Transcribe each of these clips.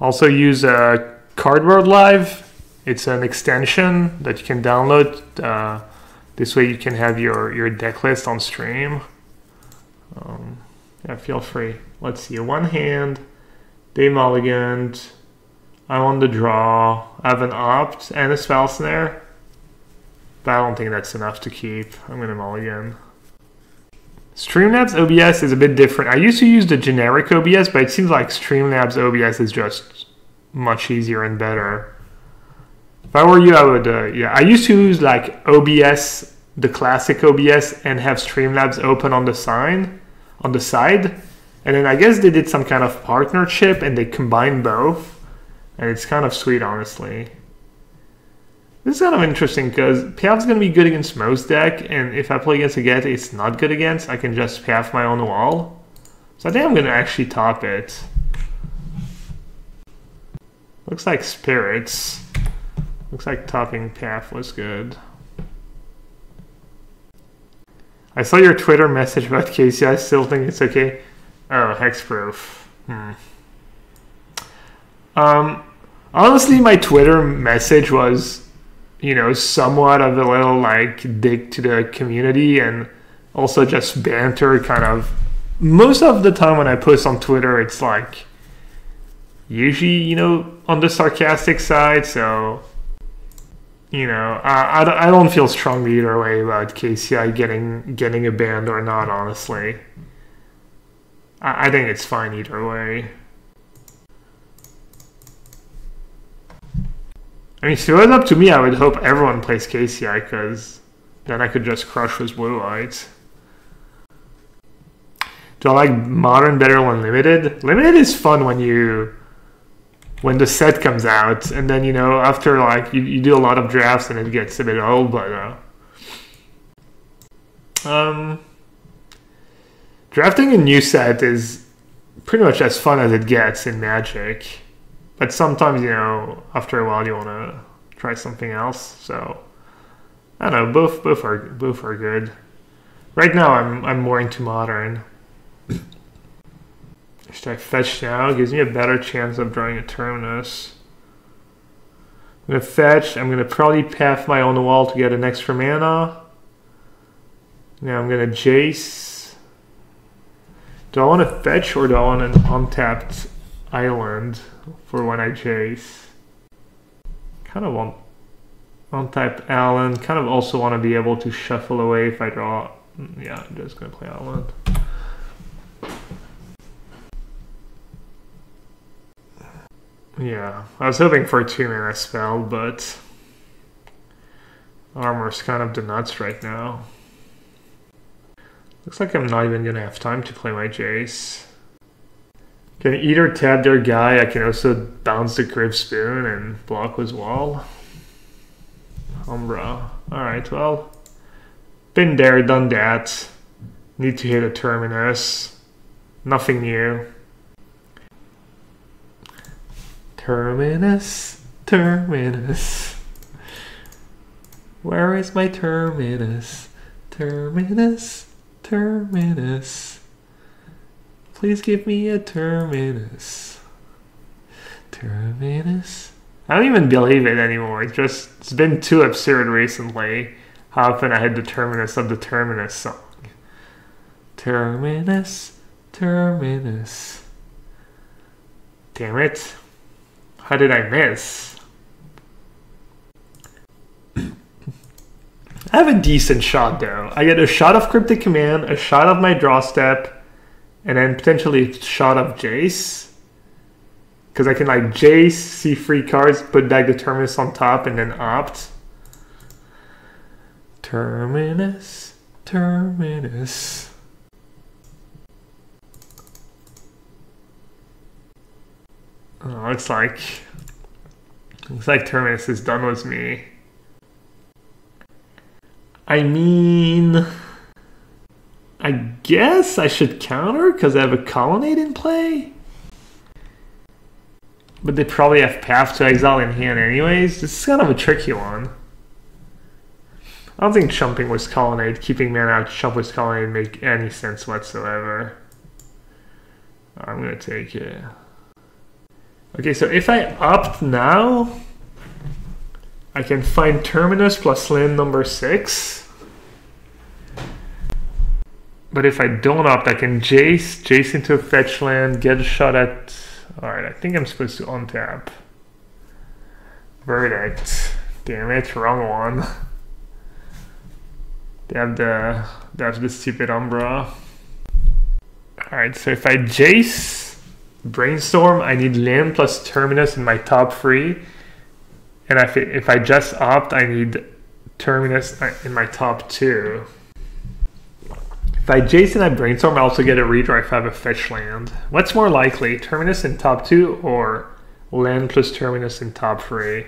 Also use Cardboard Live. It's an extension that you can download. This way you can have your deck list on stream. Yeah, feel free. Let's see, one hand, they mulliganed. I'm on the draw. I have an opt and a spell snare. But I don't think that's enough to keep. I'm gonna mulligan. Streamlabs OBS is a bit different. I used to use the generic OBS, but it seems like Streamlabs OBS is just much easier and better. If I were you, I would, yeah. I used to use like OBS, the classic OBS, and have Streamlabs open on the side. And then I guess they did some kind of partnership and they combined both. And it's kind of sweet, honestly. This is kind of interesting because Path's going to be good against most deck, and if I play against a get it's not good against, I can just Path my own wall. So I think I'm going to actually top it. Looks like spirits. Looks like topping Path was good. I saw your Twitter message about Casey. I still think it's okay. Oh, hexproof. Honestly, my Twitter message was, you know, somewhat of a little like dig to the community and also just banter kind of. Most of the time when I post on Twitter, it's like usually, you know, on the sarcastic side. So, you know, I don't feel strongly either way about KCI getting a ban or not, honestly. I think it's fine either way. I mean, if it was up to me, I would hope everyone plays KCI, because then I could just crush with blue white. Do I like Modern better than Limited? Limited is fun when the set comes out, and then, you know, after like you do a lot of drafts and it gets a bit old, but drafting a new set is pretty much as fun as it gets in Magic. But sometimes, you know, after a while you want to try something else. So I don't know, both are good. Right now I'm more into Modern. Should I fetch now? It gives me a better chance of drawing a Terminus. I'm gonna fetch. I'm gonna probably path my own wall to get an extra mana. Now I'm gonna Jace. Do I want to fetch or do I want an untapped island for when I chase? Kind of want untapped island. Kind of also want to be able to shuffle away if I draw. Yeah, I'm just gonna play island. Yeah, I was hoping for a 2-mana spell, but armor's kind of the nuts right now. Looks like I'm not even gonna have time to play my Jace. Can either tap their guy, I can also bounce the Grip Spoon and block with wall. Umbra. Alright, well, been there, done that. Need to hit a Terminus. Nothing new. Terminus, Terminus. Where is my Terminus? Terminus, Terminus. Please give me a Terminus. Terminus. I don't even believe it anymore. It's been too absurd recently how often I had the Terminus of the Terminus song. Terminus, Terminus. Damn it. How did I miss? I have a decent shot though. I get a shot of Cryptic Command, a shot of my draw step, and then potentially a shot of Jace. Because I can like Jace, see 3 cards, put back the Terminus on top, and then opt. Terminus, Terminus. Oh, looks like Terminus is done with me. I mean, I guess I should counter because I have a Colonnade in play. But they probably have Path to Exile in hand anyways. This is kind of a tricky one. I don't think chumping with Colonnade, keeping mana out, chump with Colonnade make any sense whatsoever. I'm going to take it. Okay, so if I opt now, I can find Terminus plus land number 6. But if I don't opt, I can Jace into a fetch land, get a shot at... Alright, I think I'm supposed to untap. Verdict. Damn it, wrong one. They have the stupid Umbra. Alright, so if I Jace Brainstorm, I need land plus Terminus in my top 3. And if I just opt, I need Terminus in my top 2. If I Jace and I Brainstorm, I also get a redraw if I have a fetch land. What's more likely, Terminus in top 2 or land plus Terminus in top 3? I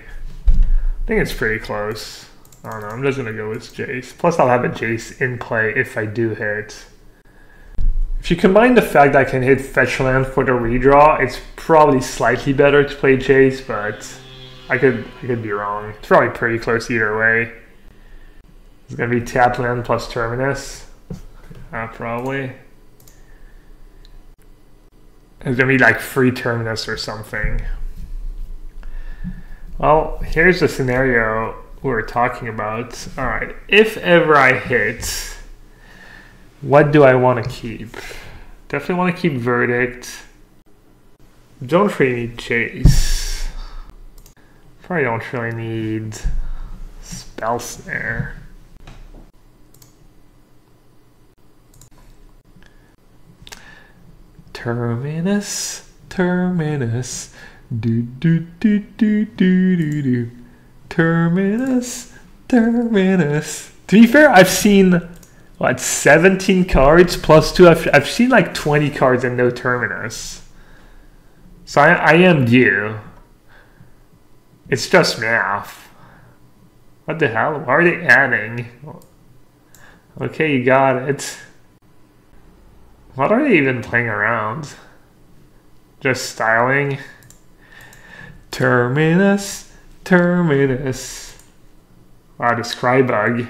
think it's pretty close. I don't know, I'm just gonna go with Jace. Plus I'll have a Jace in play if I do hit. If you combine the fact that I can hit fetch land for the redraw, it's probably slightly better to play Jace, but I could be wrong. It's probably pretty close either way. It's gonna be tap land plus Terminus. Probably. It's gonna be like free Terminus or something. Well, here's the scenario we were talking about. Alright, if ever I hit, what do I want to keep? Definitely want to keep Verdict. Don't really need Chase. Probably don't really need Spell Snare. Terminus, Terminus, do do do do do do do. Terminus, Terminus. To be fair, I've seen what 17 cards plus 2. I've seen like 20 cards and no Terminus. So I am due. It's just math. What the hell? Why are they adding? Okay, you got it. What are they even playing around? Just styling? Terminus, Terminus. Wow, the Scry bug.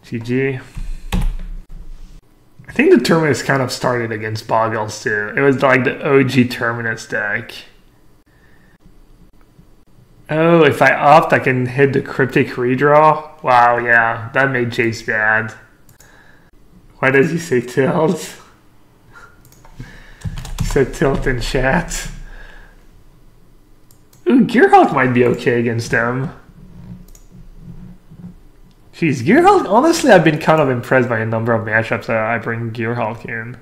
GG. I think the Terminus kind of started against Boggles too. It was like the OG Terminus deck. Oh, if I opt, I can hit the Cryptic redraw? Wow, yeah, that made Jace bad. Why does he say tilt? He said tilt in chat. Ooh, Gearhulk might be okay against them. Jeez, Gearhulk, honestly, I've been kind of impressed by a number of matchups that I bring Gearhulk in.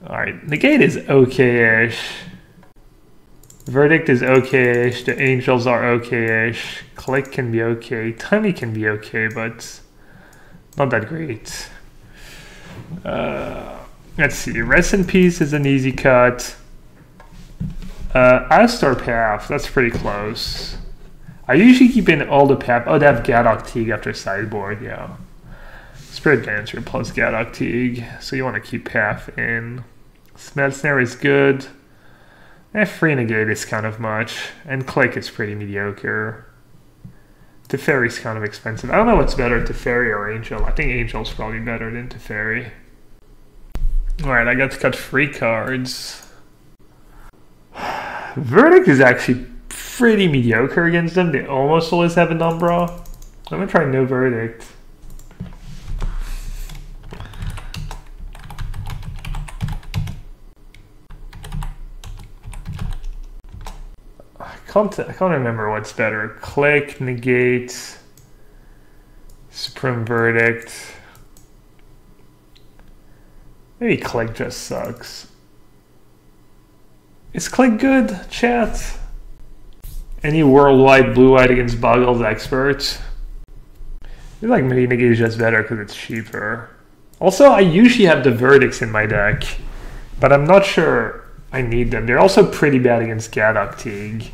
Alright, Negate is okay-ish. Verdict is okay-ish. The Angels are okay-ish. Click can be okay. Tiny can be okay, but not that great. Let's see. Rest in Peace is an easy cut. Astor Path, that's pretty close. I usually keep in all the Path. Oh, they have Gadok Teague after sideboard, yeah. Spirit Dancer plus Gadok Teague. So you want to keep Path in. Smell Snare is good. Free Negate is kind of much. And Click is pretty mediocre. Teferi's kind of expensive. I don't know what's better, Teferi or Angel. I think Angel's probably better than Teferi. Alright, I got to cut 3 cards. Verdict is actually pretty mediocre against them. They almost always have an Umbra. I'm gonna try no Verdict. I can't remember what's better. Click, Negate, Supreme Verdict. Maybe Click just sucks. Is Click good, chat? Any worldwide blue-white against Boggles expert? I feel like maybe Negate is just better because it's cheaper. Also, I usually have the Verdicts in my deck, but I'm not sure I need them. They're also pretty bad against Gadok Teague.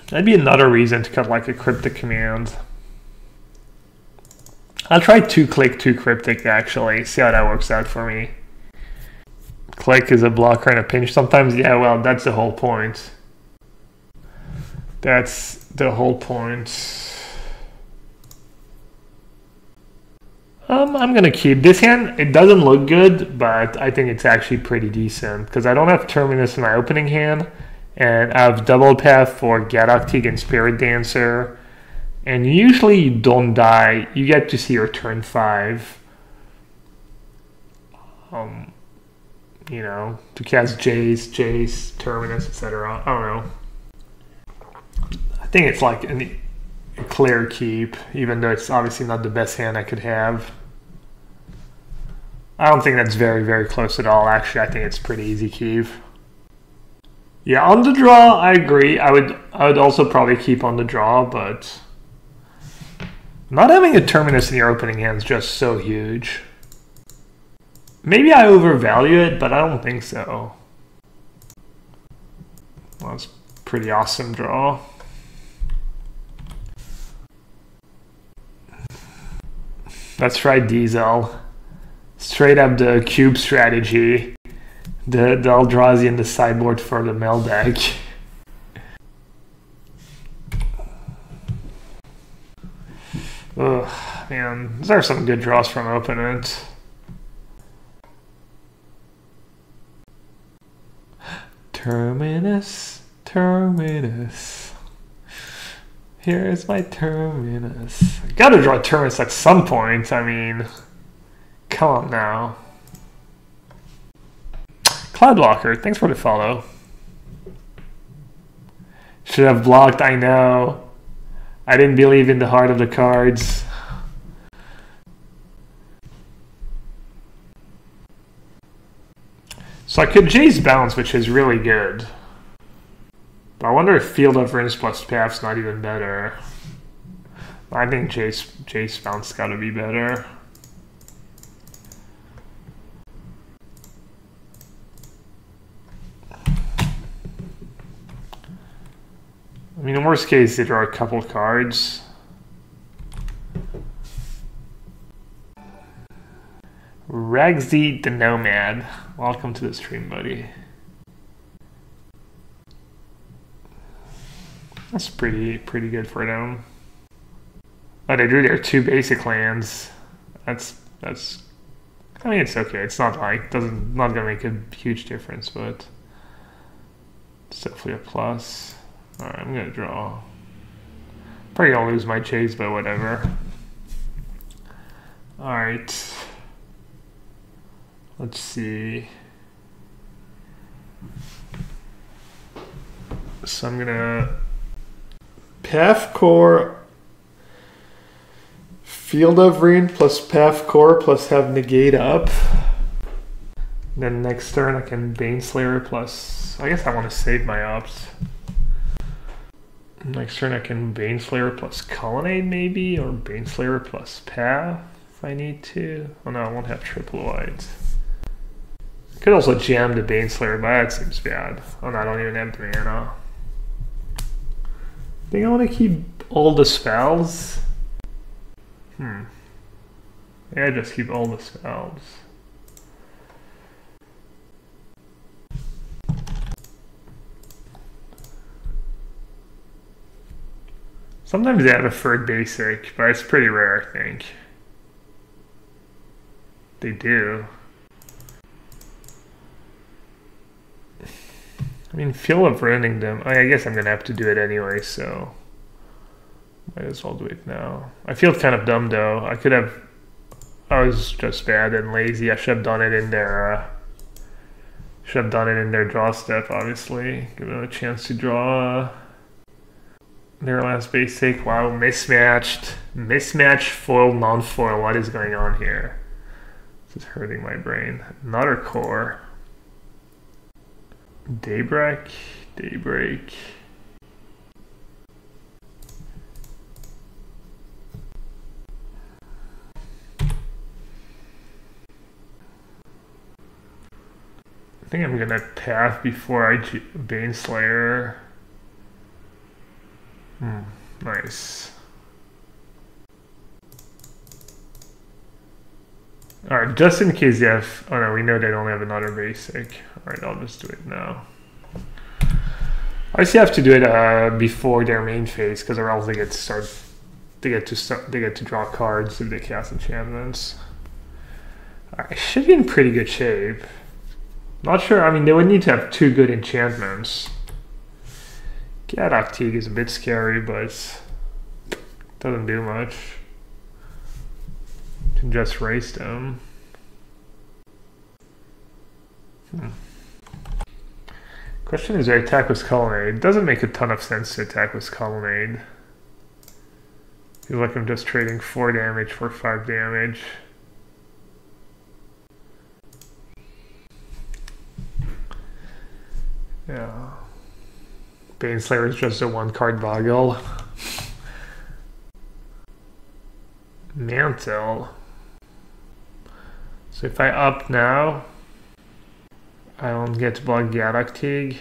That'd be another reason to cut like a Cryptic command. I'll try 2 Click, 2 Cryptic actually, see how that works out for me. Click is a blocker and a pinch sometimes. Yeah, well, that's the whole point. That's the whole point. I'm gonna keep this hand. It doesn't look good, but I think it's actually pretty decent because I don't have Terminus in my opening hand, and I have double path for Gadoktig and Spirit Dancer. And usually you don't die. You get to see your turn 5. You know, to cast Jace, Terminus, etc. I don't know. I think it's like a clear keep, even though it's obviously not the best hand I could have. I don't think that's very, very close at all. Actually, I think it's pretty easy keep. Yeah, on the draw, I agree. I would also probably keep on the draw, but not having a Terminus in your opening hand is just so huge. Maybe I overvalue it, but I don't think so. Well, that's a pretty awesome draw. Let's try Diesel. Straight up the cube strategy. The Eldrazi in the sideboard for the Mel deck. Ugh, man. These are some good draws from opponent. Terminus, Terminus. Here's my Terminus. I gotta draw Terminus at some point. I mean, come on now. Cloudwalker, thanks for the follow. Should have blocked, I know. I didn't believe in the heart of the cards. So I could Jace bounce, which is really good. But I wonder if Field of Runes plus Path's not even better. I think Jace bounce gotta be better. I mean, in worst case, they draw a couple cards. Ragsy the Nomad. Welcome to the stream, buddy. That's pretty good for them. Oh, they drew their 2 basic lands. That's. I mean, it's okay. It's not like not gonna make a huge difference, but it's definitely a plus. All right, I'm gonna draw. Probably gonna lose my chase, but whatever. All right. Let's see. So I'm gonna Path Core, Field of Rune plus Path Core plus have negate up. Then next turn I can Baneslayer plus. I guess I want to save my ops. Next turn I can Baneslayer plus Colonnade maybe, or Baneslayer plus Path if I need to. Oh no, I won't have triple white. Could also jam the Baneslayer, but that seems bad. Oh no, I don't even have the mana. I think I want to keep all the spells. Yeah, I just keep all the spells. Sometimes they have a third basic, but it's pretty rare, I think. They do. I mean, feel of running them. I guess I'm gonna have to do it anyway, so might as well do it now. I feel kind of dumb though. I was just bad and lazy. I should have done it in their draw step, obviously. Give them a chance to draw their last basic. Wow, mismatched. Mismatched foil, non-foil. What is going on here? This is hurting my brain. Another core. Daybreak. I think I'm gonna path before I Baneslayer. Nice. Alright, just in case you have... Oh no, we know they don't have another basic. Alright, I'll just do it now. I just have to do it before their main phase, because or else they get start they get to draw cards if they cast enchantments. I should be in pretty good shape. Not sure. I mean, they would need to have 2 good enchantments. Gadok is a bit scary, but doesn't do much. Can just race them. Question is, do I attack with Colonnade? It doesn't make a ton of sense to attack with Colonnade. Feels like I'm just trading 4 damage for 5 damage. Yeah. Baneslayer is just a 1-card boggle. Mantle. So if I up now, I don't get to block Gadok,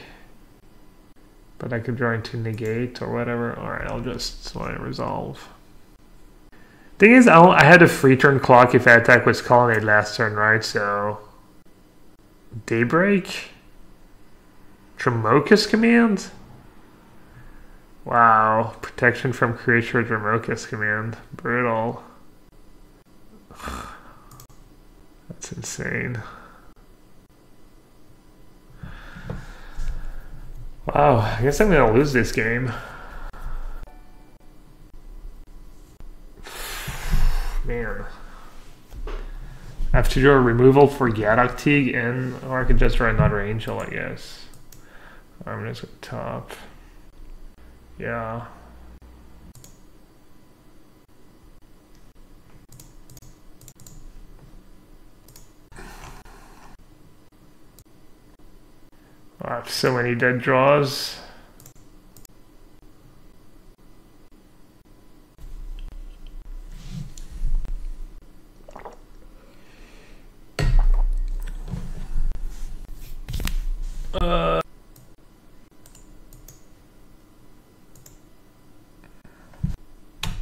but I could draw into negate or whatever. Alright, I'll just let it resolve. Thing is, I had a free turn clock if I attack with Colonnade last turn, right? So Daybreak? Dromokas Command? Wow, protection from creature Dromokas Command. Brutal. That's insane. Wow, I guess I'm gonna lose this game. Man. I have to do a removal for Gadok, and or I could just run another Angel, I guess. I'm just gonna top. Yeah. I have so many dead draws.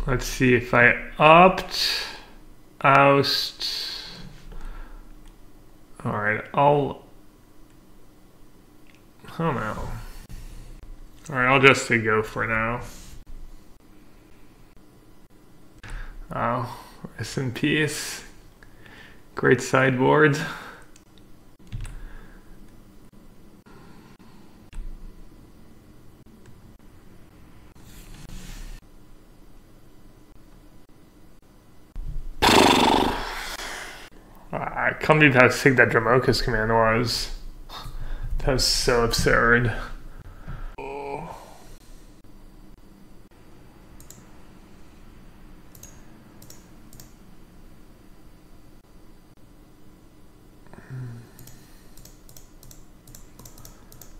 Let's see if I opt, oust. All right, I don't know. All right, I'll just say go for now. Oh, rest in peace. Great sideboard. I can't believe how sick that Dromokas command was. That was so absurd. Oh.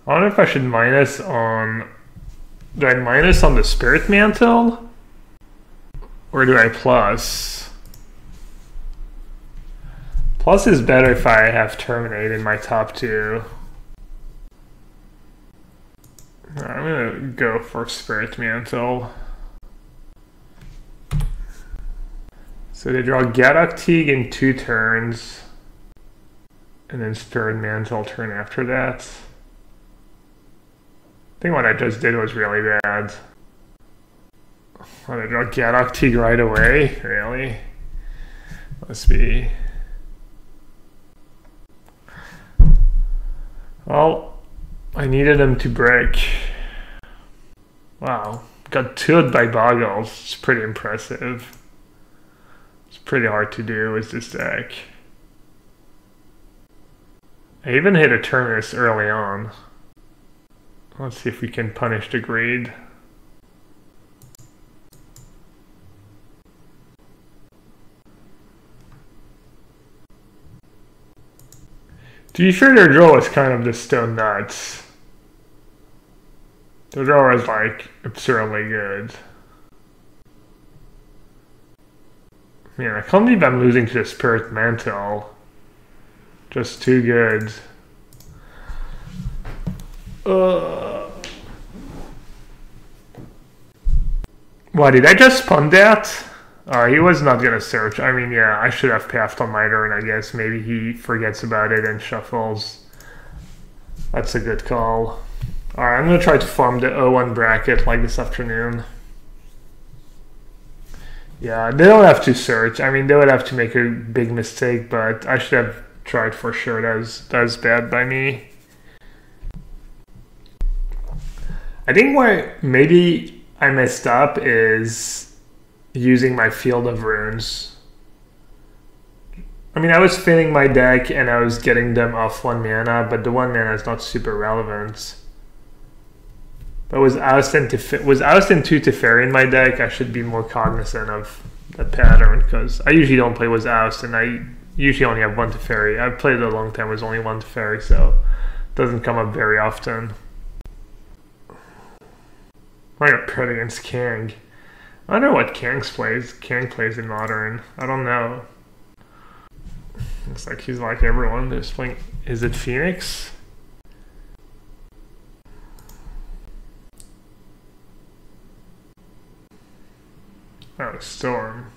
I wonder if I should minus on... Do I minus on the Spirit Mantle? Or do I plus? Plus is better if I have Terminate in my top 2. I'm gonna go for Spirit Mantle. So they draw Gadok in 2 turns, and then Spirit Mantle turn after that. I think what I just did was really bad. Oh, they draw Gadok right away? Really? Must be... Well, I needed them to break. Wow, got 2'd by Boggles. It's pretty impressive. It's pretty hard to do with this deck. I even hit a Terminus early on. Let's see if we can punish the greed. To be fair, their draw was kind of just stone nuts. Their draw was like absurdly good. Man, I can't believe I'm losing to the Spirit Mantle. Just too good. Why did I just punt that? He was not gonna search. I mean, yeah, I should have passed on my turn, I guess. Maybe he forgets about it and shuffles. That's a good call. Alright, I'm gonna try to farm the 0-1 bracket like this afternoon. Yeah, they don't have to search. I mean, they would have to make a big mistake, but I should have tried for sure. That was bad by me. I think where maybe I messed up is using my Field of Runes. I mean, I was filling my deck and I was getting them off 1 mana, but the 1 mana is not super relevant. But was Oustin 2 Teferi in my deck, I should be more cognizant of that pattern, because I usually don't play with Oust, and I usually only have 1 Teferi. I've played a long time with only 1 Teferi, so it doesn't come up very often. I got paired against Kang. I don't know what Kang plays in Modern. I don't know. Looks like he's like everyone. They're playing. Is it Phoenix? Oh, Storm.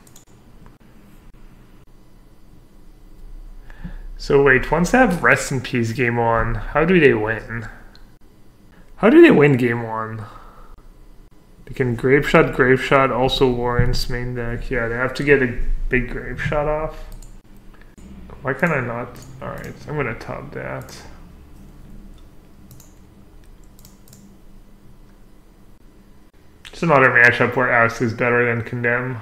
So wait, once they have Rest in Peace game 1, how do they win? How do they win game 1? They can Grapeshot also warrants main deck. Yeah, they have to get a big Grapeshot off. Why can I not? Alright, I'm gonna top that. It's another matchup where Oust is better than Condemn.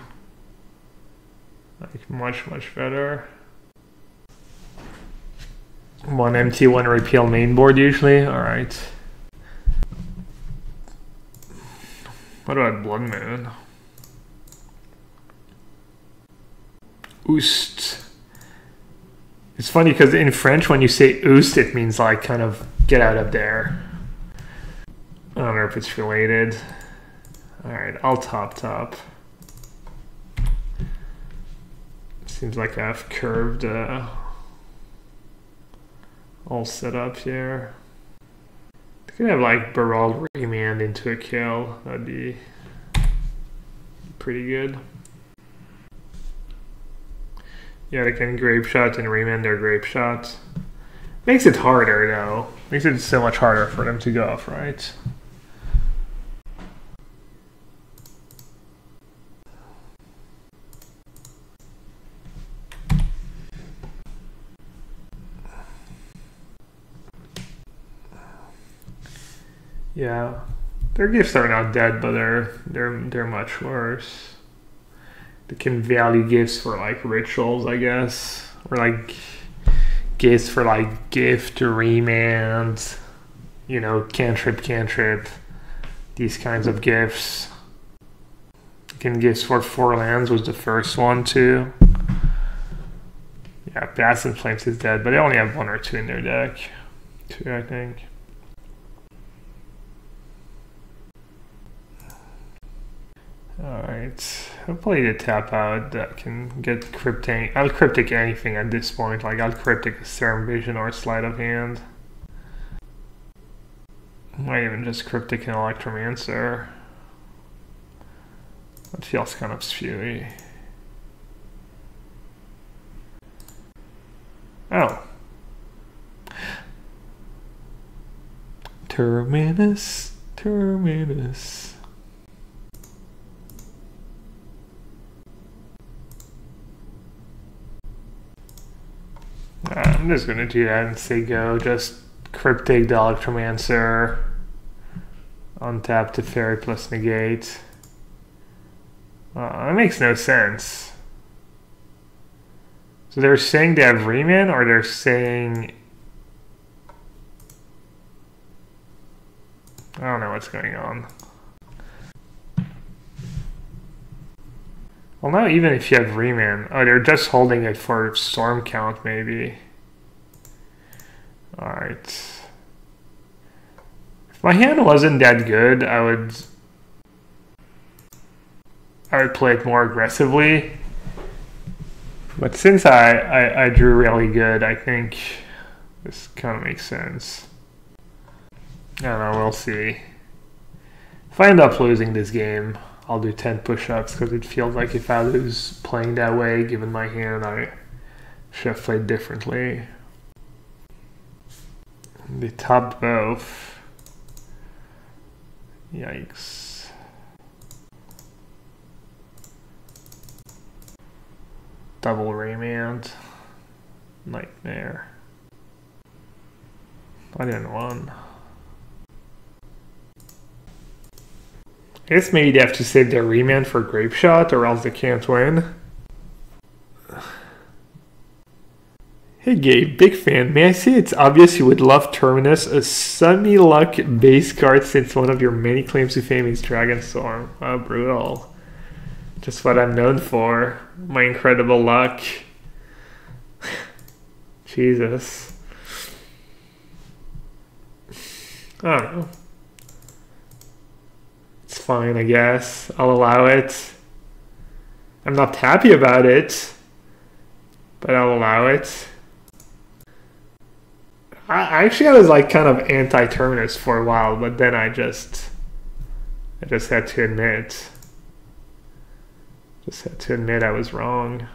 Like, much better. 1 empty, 1 repeal main board usually. Alright. What about Blood Moon? Oost. It's funny because in French when you say oost it means like kind of get out of there. I don't know if it's related. Alright, I'll top. Seems like I've curved all set up here. I could have like Baral Remand into a kill. That'd be pretty good. Yeah, they can Grapeshot and Remand their Grapeshot. Makes it harder though. Makes it so much harder for them to go off, right? Yeah, their gifts are not dead, but they're much worse. They can value gifts for like rituals, I guess, or like gifts for like gift or remand, you know, cantrip, these kinds of gifts. Can gifts for 4 lands was the first one too. Yeah, Bassin Flames is dead, but they only have 1 or 2 in their deck. 2, I think. Alright, hopefully the tap out that can get cryptic. I'll cryptic anything at this point, like I'll cryptic a Serum Vision or a Sleight of Hand. Might even just cryptic an Electromancer. That feels kind of spewy. Oh. Terminus. I'm just gonna do that and say go. Just cryptic the Electromancer. Untap the Fairy plus negate. That makes no sense. So they're saying they have Remand, or they're saying... I don't know what's going on. Well, now even if you have Remand... Oh, they're just holding it for Storm count, maybe. Alright. If my hand wasn't that good, I would play it more aggressively. But since I drew really good, I think this kind of makes sense. I don't know, we'll see. If I end up losing this game, I'll do 10 push-ups, because it feels like if I lose playing that way, given my hand, I should have played differently. They topped both. Yikes. double remand. Nightmare. I didn't run. I guess maybe they have to save their remand for Grapeshot or else they can't win. Hey Gabe, big fan. May I say it's obvious you would love Terminus, a semi-luck base card since one of your many claims to fame is Dragonstorm. Oh, brutal. Just what I'm known for. My incredible luck. Jesus. I don't know. It's fine, I guess. I'll allow it. I'm not happy about it, but I'll allow it. I was like kind of anti-Terminus for a while, but then I just had to admit. I was wrong.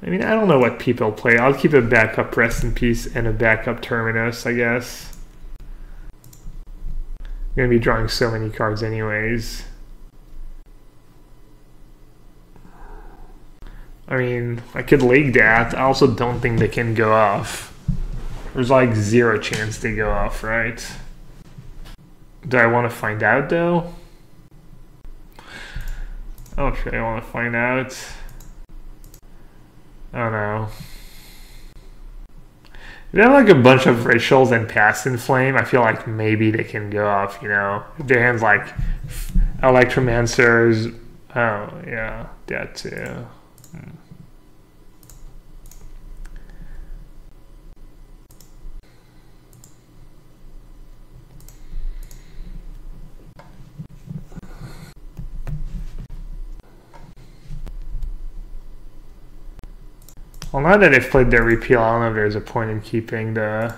I mean, I don't know what people play. I'll keep a backup Rest in Peace and a backup Terminus, I guess. I'm gonna be drawing so many cards anyways. I mean, I could league that. I also don't think they can go off. There's like 0 chance they go off, right? Do I want to find out though? I don't really want to find out. I don't know. If they have like a bunch of rituals and Past in Flame, I feel like maybe they can go off, you know? If their hand's like Electromancers. Oh, yeah, that too. Well, now that they've played their repeal, I don't know if there's a point in keeping the...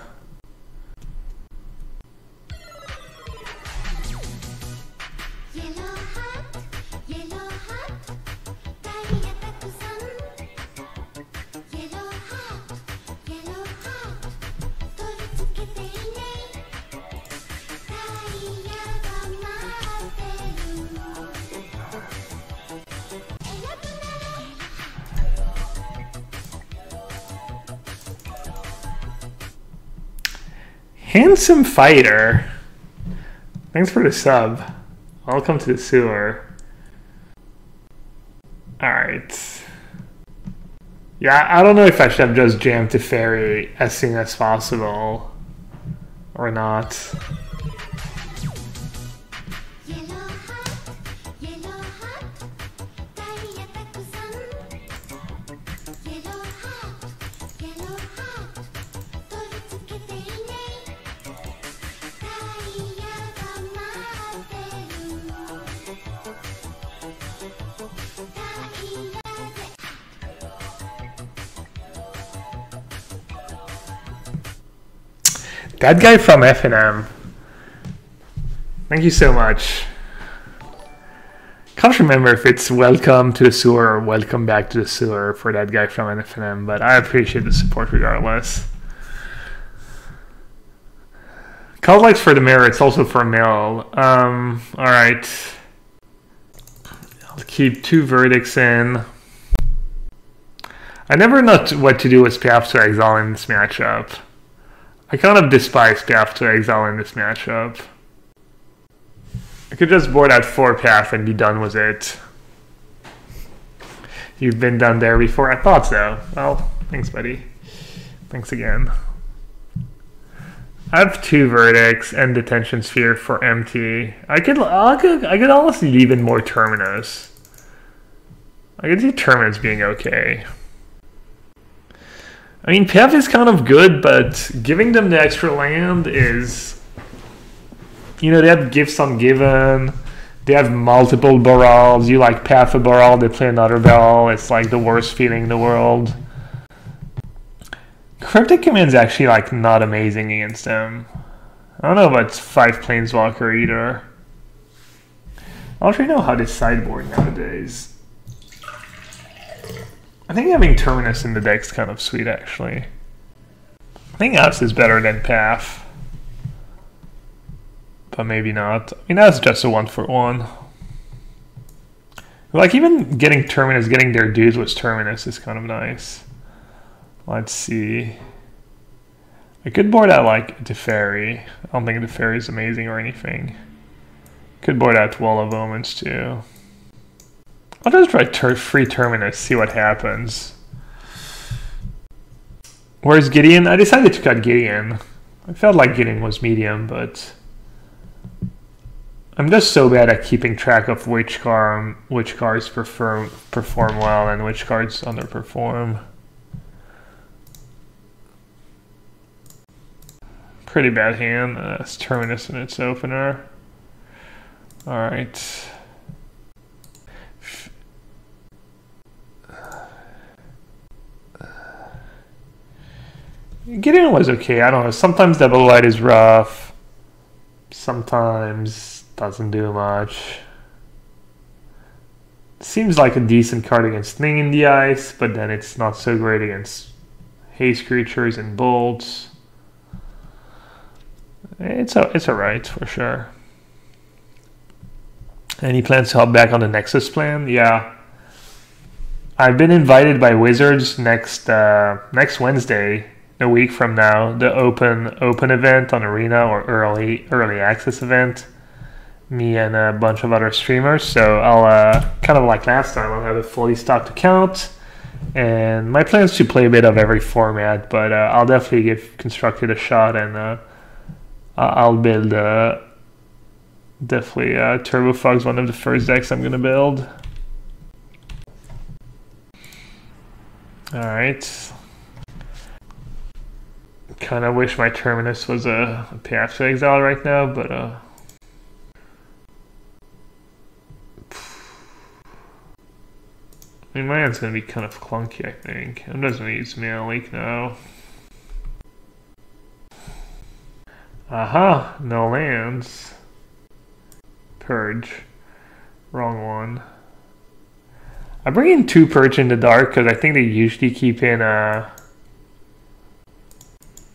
Handsome Fighter. Thanks for the sub. Welcome to the sewer. Alright. Yeah, I don't know if I should have just jammed to Fairy as soon as possible. Or not. That guy from F&M. Thank you so much. Can't remember if it's welcome to the sewer or welcome back to the sewer for that guy from F&M, but I appreciate the support regardless. Call lights for the mirror, it's also for Mill. Alright. I'll keep 2 verdicts in. I never know what to do with Path to Exile in this matchup. I kind of despise Path to Exile in this matchup. I could just board out 4 Path and be done with it. You've been done there before? I thought so. Well, thanks, buddy. Thanks again. I have 2 verdicts and Detention Sphere for empty. I could honestly leave in more Terminus. I could see Terminus being okay. I mean, Path is kind of good, but giving them the extra land is... You know, they have Gifts Ungiven, they have multiple Barals, you like Path of Baral, they play another Baral, it's like the worst feeling in the world. Cryptic Command's actually like not amazing against them. I don't know about 5 Planeswalker either. I don't really know how they sideboard nowadays. I think having Terminus in the deck's kind of sweet, actually. I think Us is better than Path. But maybe not. I mean, that's just a 1-for-1. Like even getting Terminus, getting their dudes with Terminus is kind of nice. Let's see. I could board out like Teferi. I don't think Teferi is amazing or anything. Could board out Wall of Omens too. I'll just try free Terminus, see what happens. Where's Gideon? I decided to cut Gideon. I felt like Gideon was medium, but I'm just so bad at keeping track of which cards perform well and which cards underperform. Pretty bad hand. That's Terminus in its opener. Alright. Gideon was okay. I don't know. Sometimes Double White is rough. Sometimes doesn't do much. Seems like a decent card against Ning in the Ice, but then it's not so great against haste creatures and bolts. It's alright for sure. Any plans to hop back on the Nexus plan? Yeah. I've been invited by Wizards next Wednesday, a week from now, the open event on Arena or early access event. Me and a bunch of other streamers. So I'll kind of like last time, I'll have a fully stocked account. And my plan is to play a bit of every format, but I'll definitely give Constructed a shot, and I'll build definitely Turbo Fog's one of the first decks I'm gonna build. Alright. Kind of wish my Terminus was a Path to Exile right now, but I mean, my hand's gonna be kind of clunky, I think. I'm just gonna use Mana Leak now. Aha! No lands. Purge. Wrong one. I bring in 2 Purge in the Dark because I think they usually keep in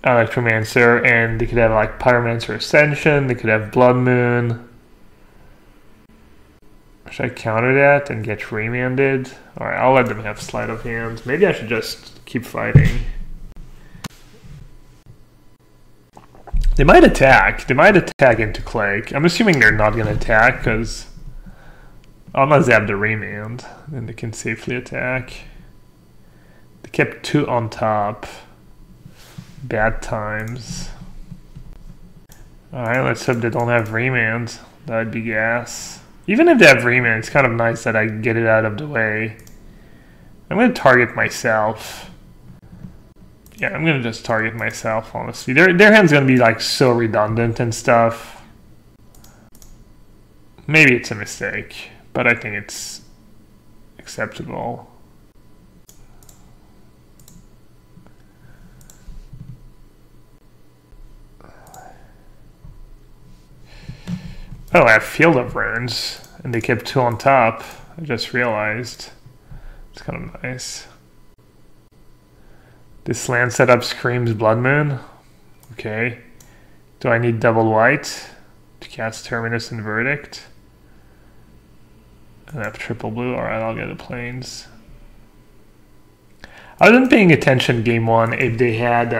Electromancer, and they could have like Pyromancer Ascension, they could have Blood Moon. Should I counter that and get remanded? Alright, I'll let them have sleight of hand. Maybe I should just keep fighting. They might attack. They might attack into Clake. I'm assuming they're not going to attack, because unless they have the remand, then they can safely attack. They kept 2 on top. Bad times. Alright, let's hope they don't have remand. That would be gas. Even if they have remand, it's kind of nice that I get it out of the way. I'm going to target myself. Yeah, I'm going to just target myself, honestly. Their hand's going to be like so redundant and stuff. Maybe it's a mistake, but I think it's acceptable. Oh, I have Field of Runes, and they kept 2 on top. I just realized. It's kind of nice. This land setup screams Blood Moon. Okay. Do I need double white to cast Terminus and Verdict? And I have triple blue. Alright, I'll get the plains. I wasn't paying attention game 1 if they had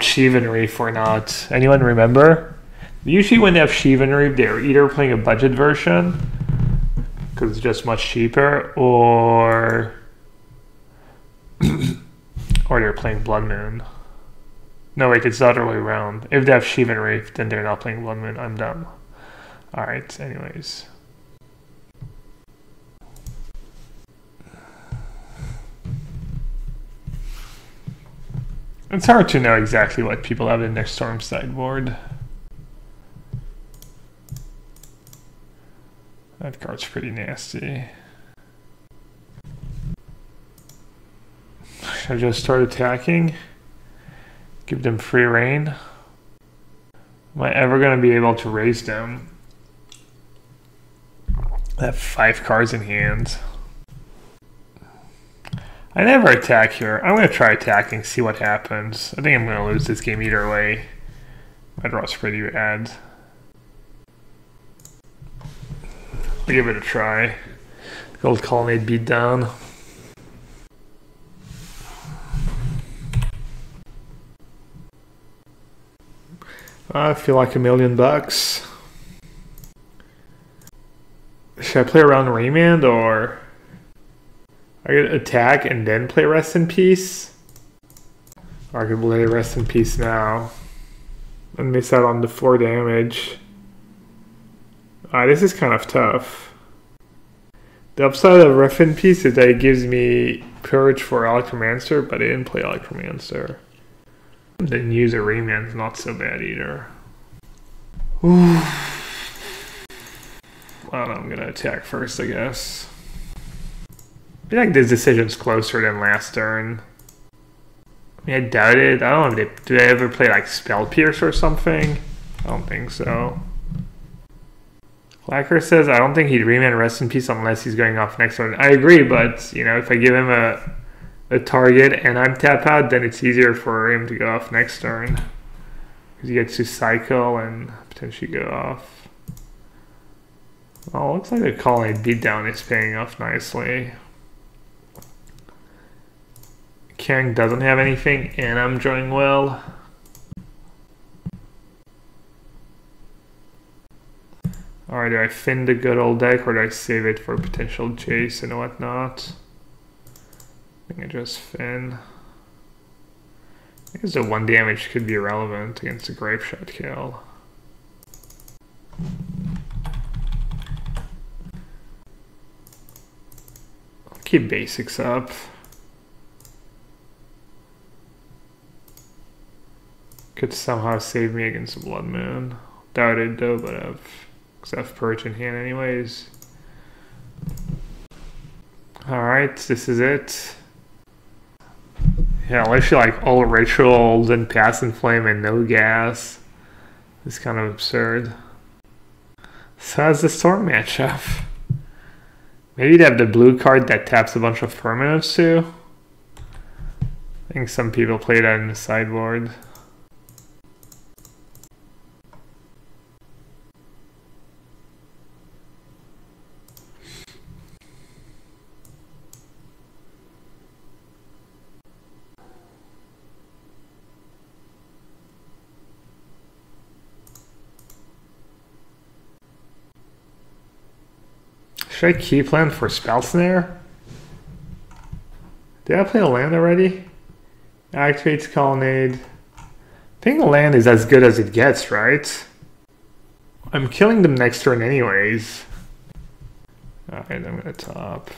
Chivalry Reef or not. Anyone remember? Usually when they have Chivalry, they're either playing a budget version, because it's just much cheaper, or they're playing Blood Moon. No, wait, it's the other way around. If they have Chivalry, then they're not playing Blood Moon. I'm dumb. Alright, anyways. It's hard to know exactly what people have in their Storm sideboard. That card's pretty nasty. Should I just start attacking? Give them free reign? Am I ever going to be able to raise them? I have 5 cards in hand. I never attack here. I'm going to try attacking, see what happens. I think I'm going to lose this game either way. My draw's pretty bad. I'll give it a try. The old colonnade beatdown. I feel like $1,000,000. Should I play around Remand or I could attack and then play Rest in Peace? Or I could play Rest in Peace now and miss out on the 4 damage. This is kind of tough. The upside of Rest in Peace is that it gives me Purge for Electromancer, but I didn't play Electromancer. Then use a Remand's not so bad either. Ooh. Well, I'm gonna attack first, I guess. I feel like this decision's closer than last turn. I mean, I doubt it. I don't know if do they ever play like Spell Pierce or something? I don't think so. Clacker says I don't think he'd remand Rest in Peace unless he's going off next turn. I agree, but you know, if I give him a target and I'm tap out, then it's easier for him to go off next turn. Because he gets to cycle and potentially go off. Oh, looks like the Colonnade beatdown is paying off nicely. Kang doesn't have anything, and I'm drawing well. Alright, do I fin the good old deck, or do I save it for potential chase and whatnot? I think I just fin. I guess the 1 damage could be irrelevant against a Grapeshot kill. I'll keep basics up. Could somehow save me against the Blood Moon. Doubt it though, but because I have Purge in hand anyways. Alright, this is it. Yeah, literally like all rituals and Pass and Flame and no gas. It's kind of absurd. So that's the Storm matchup. Maybe they have the blue card that taps a bunch of permanents too. I think some people play that in the sideboard. Should I keep land for Spell Snare? Did I play a land already? Activates Colonnade. I think a land is as good as it gets, right? I'm killing them next turn anyways. Alright, I'm gonna top.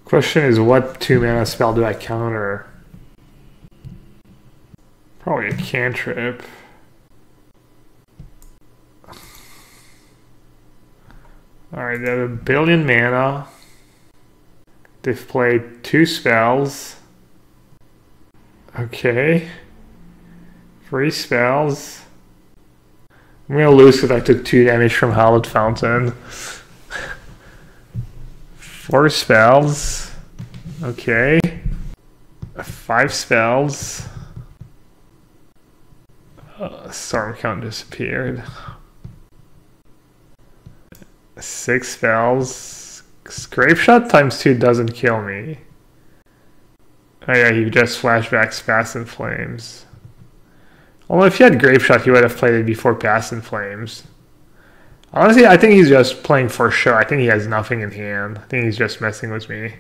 Question is, what 2-mana spell do I counter? Probably a cantrip. Alright, they have 1 billion mana. They've played 2 spells. Okay. 3 spells. I'm gonna lose because I took 2 damage from Hallowed Fountain. 4 spells. Okay. 5 spells. Storm count disappeared. 6 spells. Grapeshot times 2 doesn't kill me. Oh yeah, he just flashbacks Pass and Flames. Although if he had Grapeshot, he would have played it before Pass and Flames. Honestly, I think he's just playing for show. I think he has nothing in hand. I think he's just messing with me.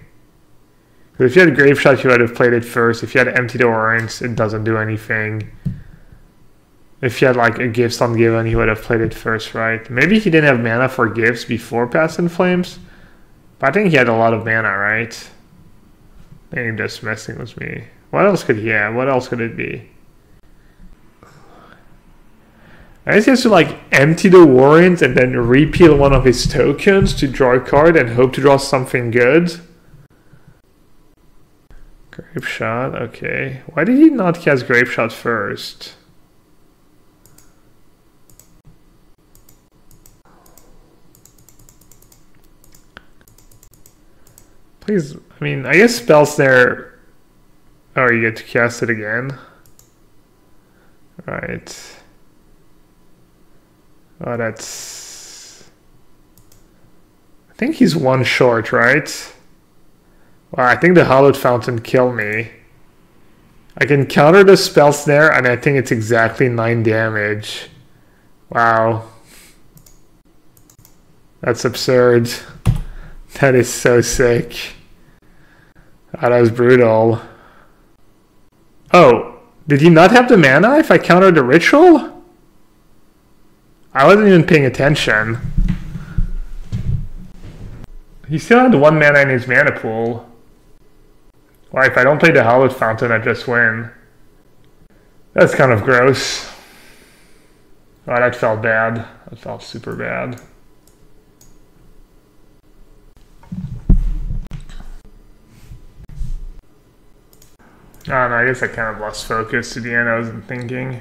Because if you had Grapeshot, you would have played it first. If you had Empty the Orange, it doesn't do anything. If you had like a Gifts Ungiven, he would have played it first, right? Maybe he didn't have mana for Gifts before Pass and Flames. But I think he had a lot of mana, right? I think he's just messing with me. What else could he have? What else could it be? I guess he has to like empty the Warrens and then repeal one of his tokens to draw a card and hope to draw something good. Grapeshot, okay. Why did he not cast Grapeshot first? Please, I mean, I guess spell snare. Oh, you get to cast it again. Right. Oh, that's... I think he's one short, right? Wow, I think the Hallowed Fountain killed me. I can counter the spell snare, and I think it's exactly 9 damage. Wow. That's absurd. That is so sick. Oh, that was brutal. Oh, did he not have the mana if I countered the ritual? I wasn't even paying attention. He still had 1 mana in his mana pool. Well, if I don't play the Hallowed Fountain, I just win. That's kind of gross. Oh, that felt bad. That felt super bad. Oh no, I guess I kind of lost focus to the end. I wasn't thinking.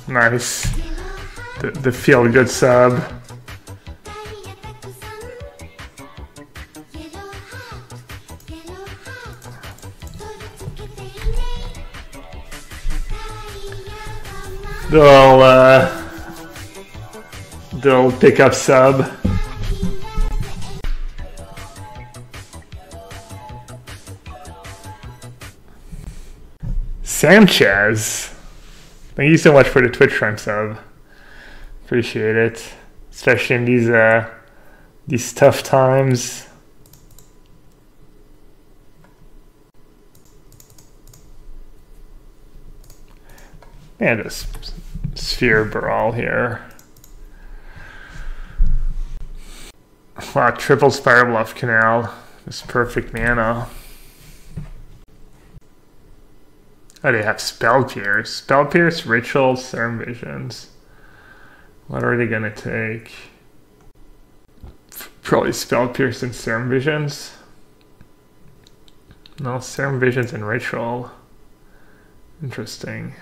Nice. The feel good sub. They'll pick up sub. Sanchez. Thank you so much for the Twitch Prime sub. Appreciate it. Especially in these tough times. And a sphere brawl here. Wow, triple Spiral Bluff Canal. Just perfect mana. Oh, they have Spell Pierce. Spell Pierce, Ritual, Serum Visions. What are they gonna take? Probably Spell Pierce and Serum Visions. No, Serum Visions and Ritual. Interesting.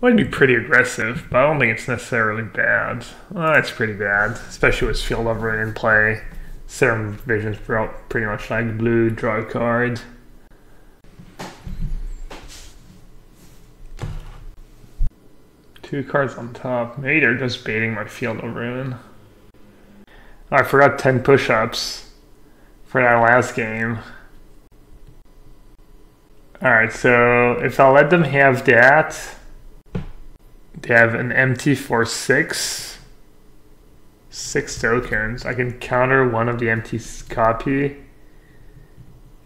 Might be pretty aggressive, but I don't think it's necessarily bad. Well, it's pretty bad, especially with Field of Ruin in play. Serum Vision's pretty much like blue, draw a card. Two cards on top. Maybe they're just baiting my Field of Ruin. Oh, I forgot 10 push-ups for that last game. Alright, so if I let them have that, they have an empty for 6 tokens. I can counter one of the empty copy,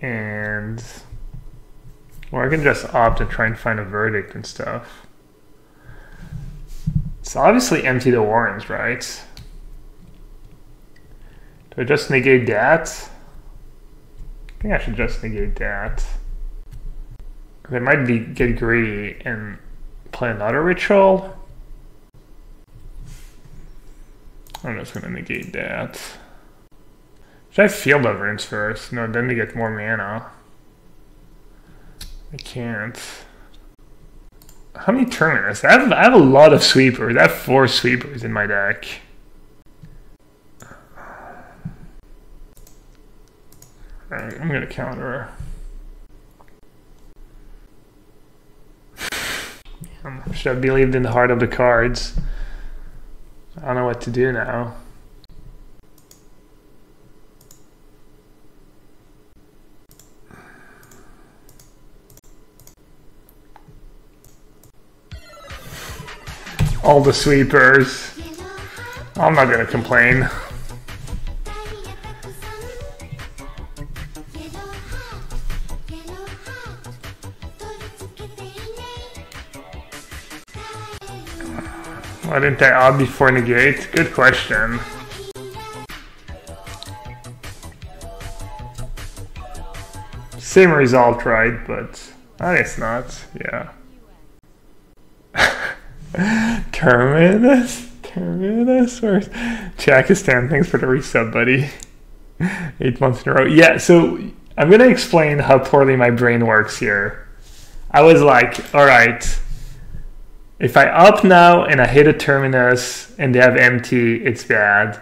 or I can just opt and try and find a verdict and stuff. It's obviously empty the warrens, right? Do I just negate that? I think I should just negate that. They might get greedy and play another ritual. I'm just gonna negate that. Should I have Field of Ruins first? No, then they get more mana. I can't. How many Terminus? I have a lot of sweepers. I have 4 sweepers in my deck. Alright, I'm gonna counter. Should have believed in the heart of the cards. I don't know what to do now. All the sweepers. I'm not gonna complain. Why didn't I opt before negate? Good question. Same result, right? But I guess not. Yeah. Terminus? Terminus? Jakistan, thanks for the resub, buddy. 8 months in a row. Yeah, so I'm gonna explain how poorly my brain works here. I was like, all right, if I opt now and I hit a terminus and they have empty, it's bad.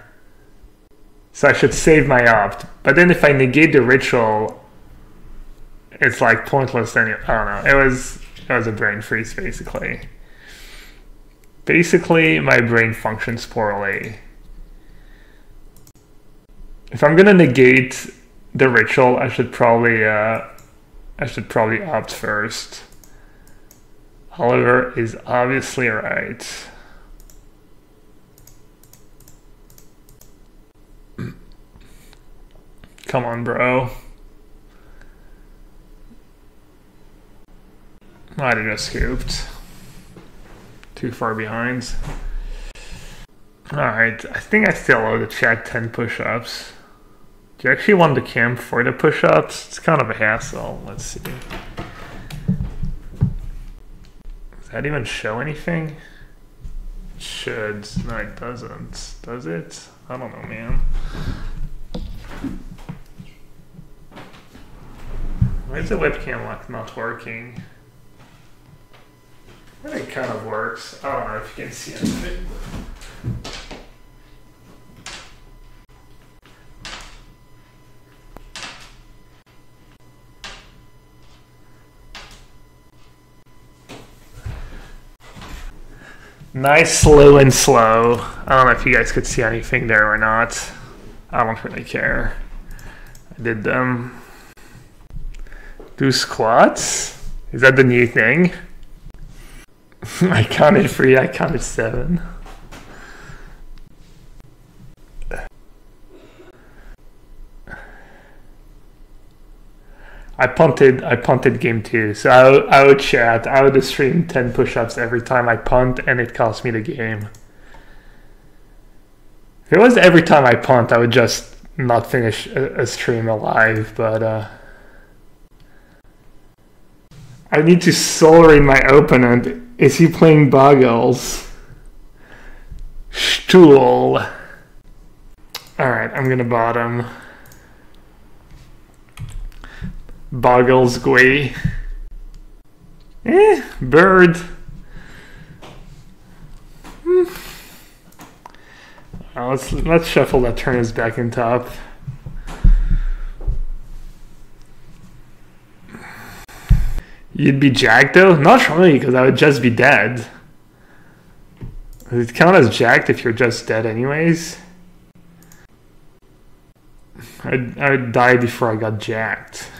So I should save my opt. But then if I negate the ritual, it's like pointless anyway. I don't know. It was a brain freeze basically. Basically, my brain functions poorly. If I'm gonna negate the ritual, I should probably opt first. Oliver is obviously right. Come on, bro. Might have just scooped. Too far behind. Alright, I think I still owe the chat 10 push-ups. Do you actually want the camp for the push-ups? It's kind of a hassle. Let's see. Does that even show anything? It should. No, it doesn't. Does it? I don't know, man. Why is the webcam lock not working? I think it kind of works. I don't know if you can see anything. Nice, slow and slow. I don't know if you guys could see anything there or not. I don't really care. I did them. Do squats? Is that the new thing? I counted 3, I counted 7. I punted game 2, so I would chat, I would stream 10 push-ups every time I punt, and it cost me the game. If it was every time I punt, I would just not finish a stream alive, but I need to soul read my opponent. Is he playing Boggles? Stool. Alright, I'm gonna bottom. Boggles Gui. Bird. Let's shuffle that turn back in top. You'd be jacked though? Not really, because I would just be dead. Does it count as jacked if you're just dead anyways? I would die before I got jacked.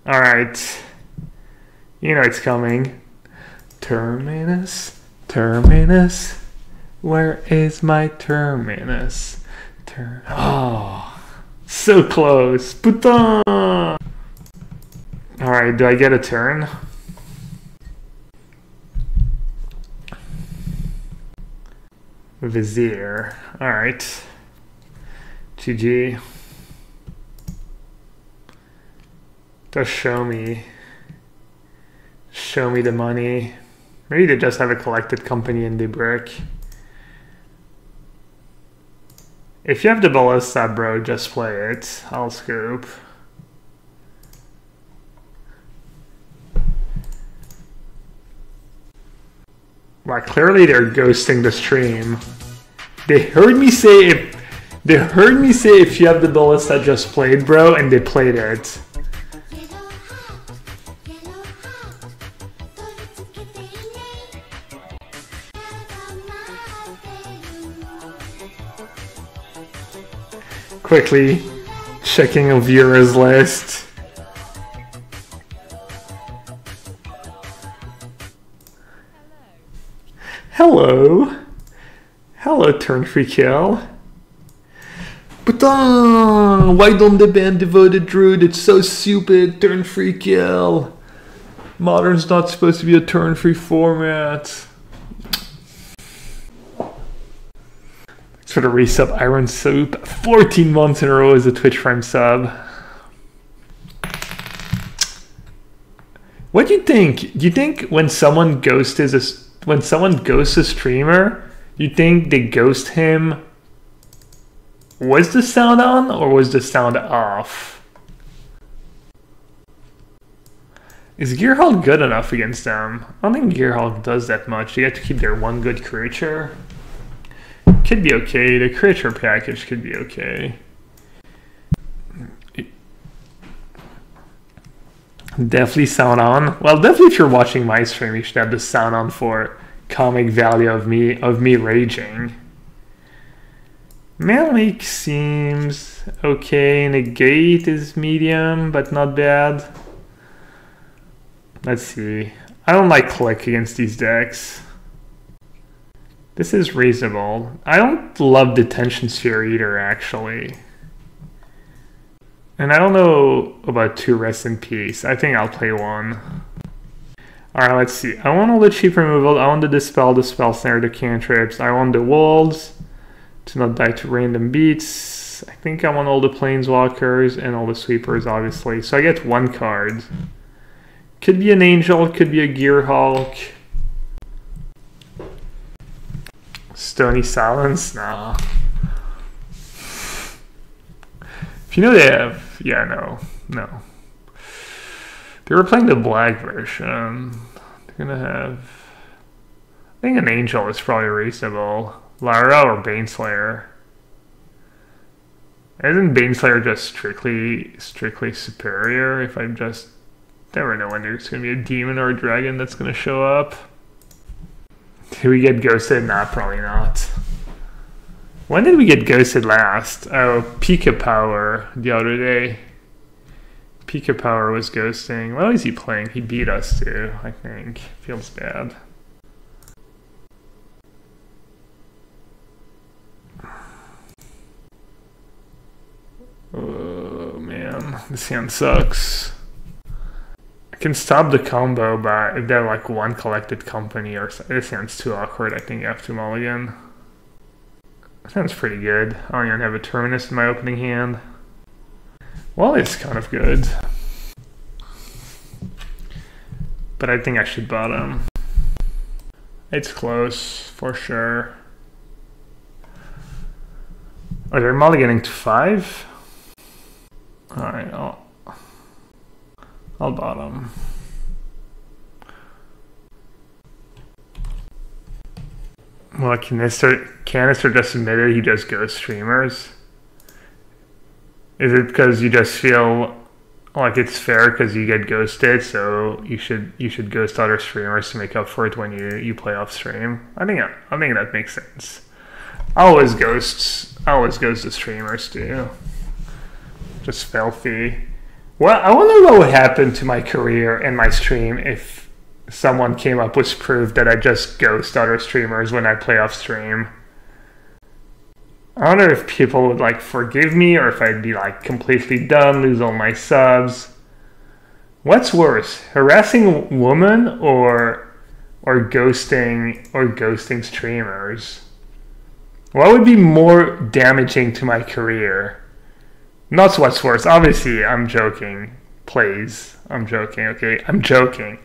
Alright. You know it's coming. Terminus. Terminus. Where is my terminus? Oh. So close. Putain! Alright, do I get a turn? Vizier. Alright. GG. Just show me the money. Maybe they just have a collected company in the brick. If you have the ballista, bro, just play it. I'll scoop. Like, clearly they're ghosting the stream. They heard me say if you have the ballista, just play it, bro, and they played it. Quickly checking a viewers list. Hello. Hello, turn free kill. Putain, why don't they ban Devoted Druid? It's so stupid. Turn free kill. Modern's not supposed to be a turn free format. For the resub, Iron Soup. 14 months in a row as a Twitch Prime sub. What do you think? Do you think when someone ghosts a streamer, You think they ghost him? Was the sound on or was the sound off? Is Gearhulk good enough against them? I don't think Gearhulk does that much. You have to keep their one good creature. Could be okay. The creature package could be okay. Definitely sound on. Well, definitely if you're watching my stream, you should have the sound on for comic value of me raging. Malik seems okay. Negate is medium, but not bad. Let's see. I don't like click against these decks. This is reasonable. I don't love Detention Sphere either, actually. And I don't know about 2 Rest in Peace. I think I'll play 1. Alright, let's see. I want all the cheap removal. I want the Dispel, the Spell Snare, the cantrips. I want the Wolves to not die to random beats. I think I want all the Planeswalkers and all the Sweepers, obviously. So I get 1 card. Could be an Angel, could be a Gearhulk. Stony Silence? Nah. If you know they have... Yeah, no. They were playing the black version. They're gonna have... I think an Angel is probably reasonable. Lara or Baneslayer. Isn't Baneslayer just strictly superior? If I'm just... Never know when there's gonna be a demon or a dragon that's gonna show up. Did we get ghosted? Nah, probably not. When did we get ghosted last? Oh, Pika Power the other day. Pika Power was ghosting. What was he playing? He beat us too, I think. Feels bad. Oh man, this hand sucks. I can stop the combo, but if they're like 1 collected company or so, this hand's too awkward. I think you have to mulligan. Sounds pretty good. I don't even have a Terminus in my opening hand. Well, it's kind of good. But I think I should bottom. It's close, for sure. Oh, they're mulliganing to 5? Alright, I'll bottom. Well, Canister just admitted he just ghosts streamers. Is it because you just feel like it's fair because you get ghosted, so you should ghost other streamers to make up for it when you play off stream? I think that makes sense. I always ghost the streamers too. Just filthy. Well, I wonder what would happen to my career and my stream if someone came up with proof that I just ghost other streamers when I play off stream. I wonder if people would like forgive me or if I'd be like completely done, lose all my subs. What's worse, harassing a woman or ghosting streamers? What would be more damaging to my career? Not what's worse. Obviously, I'm joking. Please. I'm joking, okay? I'm joking.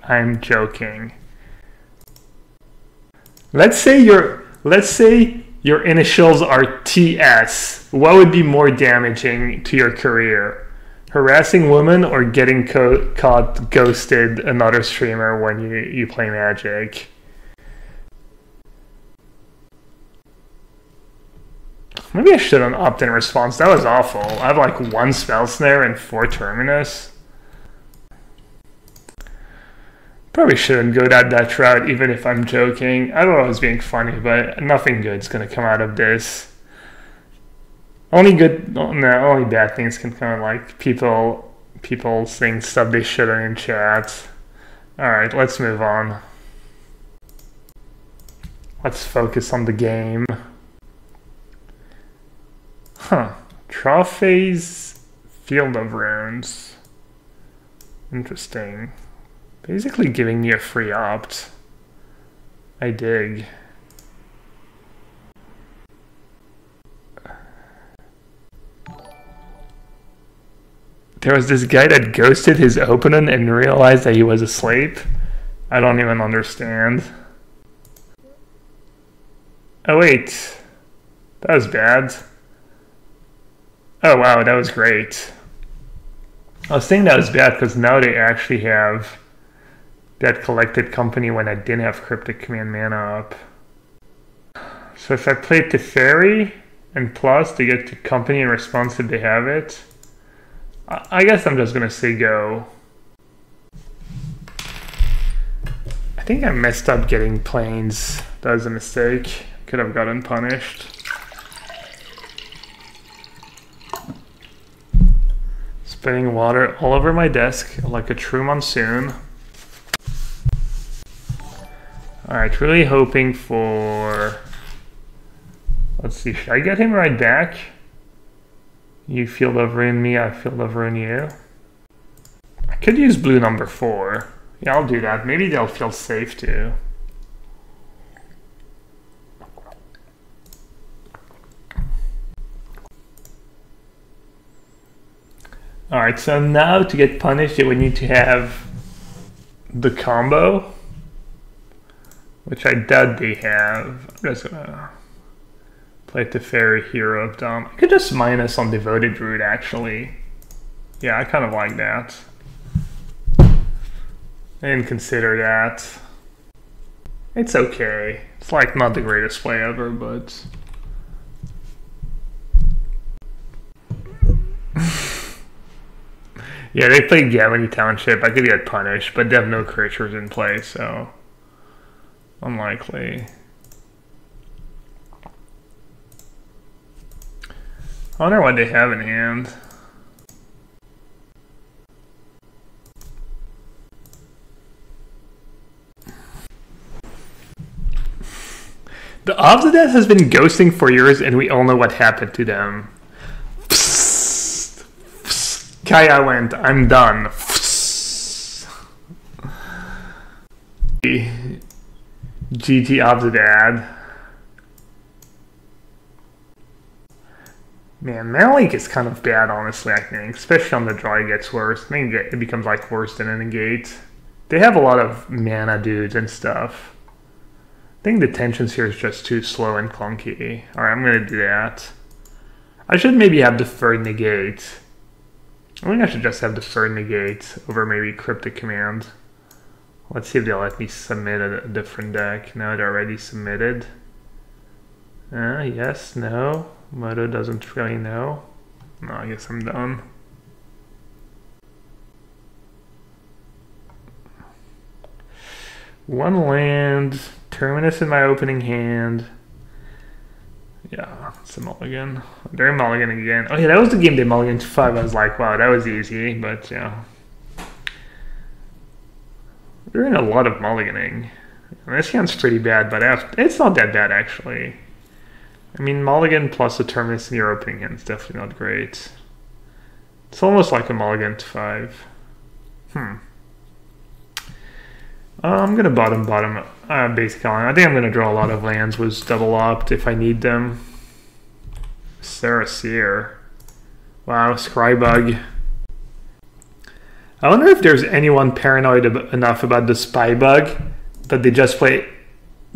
Let's say your initials are TS. What would be more damaging to your career? Harassing women or getting caught ghosted another streamer when you play Magic? Maybe I shouldn't opt in response. That was awful. I have like 1 Spell Snare and 4 Terminus. Probably shouldn't go that route, even if I'm joking. I don't know if I was being funny, but nothing good's gonna come out of this. Only bad things can come out, like people saying stuff they shouldn't in chat. Alright, let's move on. Let's focus on the game. Huh. Draw phase, Field of Runes. Interesting. Basically giving me a free opt. I dig. There was this guy that ghosted his opponent and realized that he was asleep. I don't even understand. Oh wait, that was bad. Oh wow, that was great. I was thinking that was bad because now they actually have that collected company when I didn't have Cryptic Command mana up. So if I play Teferi and plus to get to company in response if they have it, I guess I'm just gonna say go. I think I messed up getting planes. That was a mistake. Could have gotten punished. Spilling water all over my desk like a true monsoon. Alright, really hoping for... Let's see, should I get him right back? You field of ruin me, I field of ruin you. I could use blue number 4. Yeah, I'll do that. Maybe they'll feel safe too. Alright, so now to get punished, it would need to have the combo, which I doubt they have. I'm just gonna play Teferi Hero of Dom. I could just minus on Devoted Root, actually. Yeah, I kind of like that. I didn't consider that. It's okay. It's like not the greatest play ever, but... Yeah, they played Gavany Township. I could get punished, but they have no creatures in play, so unlikely. I wonder what they have in hand. The Obsidian has been ghosting for years, and we all know what happened to them. Kaya went, I'm done. GT Obsidian. Man, Mana Leak is kind of bad, honestly, I think. Especially on the draw, it gets worse. I think it becomes like worse than a negate. They have a lot of mana dudes and stuff. I think the tensions here is just too slow and clunky. Alright, I'm gonna do that. I should maybe have the third negate. I think I should just have the third negate over maybe Cryptic Command. Let's see if they'll let me submit a different deck. No, they're already submitted. Yes, no. Moto doesn't really know. No, I guess I'm done. One land, Terminus in my opening hand. Yeah, it's a mulligan. They're mulligan again. Oh yeah, that was the game they mulliganed to 5. I was like, wow, that was easy, but yeah. They're in a lot of mulliganing. And this hand's pretty bad, but it's not that bad actually. I mean, mulligan plus a Terminus in your opening hand is definitely not great. It's almost like a mulligan to 5. I'm gonna bottom basically. I think I'm gonna draw a lot of lands with double opt if I need them. Sarah Seer. Wow, Scrybug. I wonder if there's anyone paranoid enough about the spy bug that they just play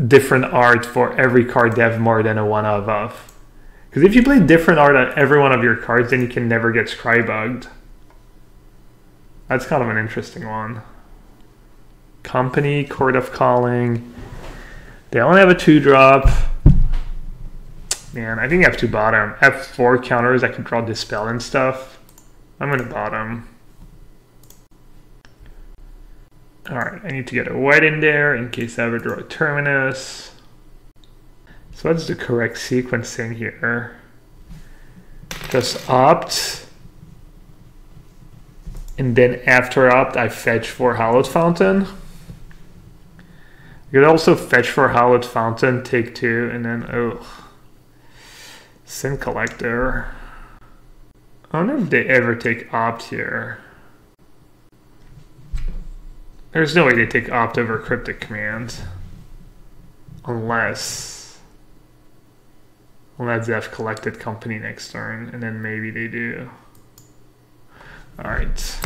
different art for every card they have more than a one of. Because if you play different art on every one of your cards, then you can never get Scrybugged. That's kind of an interesting one. Company, Court of Calling. They only have a 2-drop. Man, I think I have to bottom. I have 4 counters. I can draw Dispel and stuff. I'm going to bottom. Alright, I need to get a white in there in case I ever draw a Terminus. So what's the correct sequencing here? Just opt. And then after opt, I fetch for Hallowed Fountain. You could also fetch for Hallowed Fountain, take 2, and then, Sin Collector. I wonder if they ever take opt here. There's no way they take opt over Cryptic Command. Unless they have collected company next turn, and then maybe they do. Alright.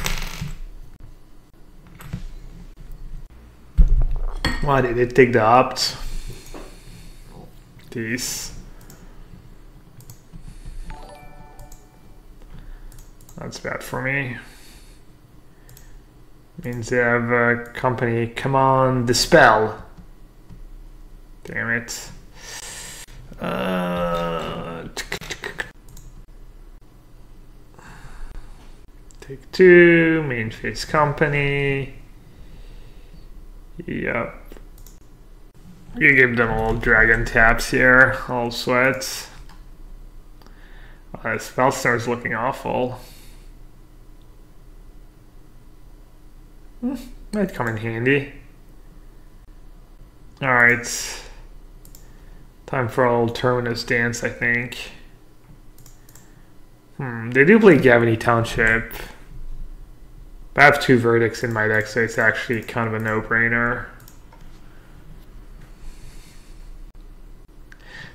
Why did it take the opt? these. That's bad for me. Means they have a company. Come on, dispel. Damn it. Take 2, main phase company. Yep. You give them a little dragon taps here, all sweats. Spellsnar's looking awful. Might come in handy. Alright. Time for a little Terminus dance, I think. They do play Gavany Township. I have 2 verdicts in my deck, so it's actually kind of a no-brainer.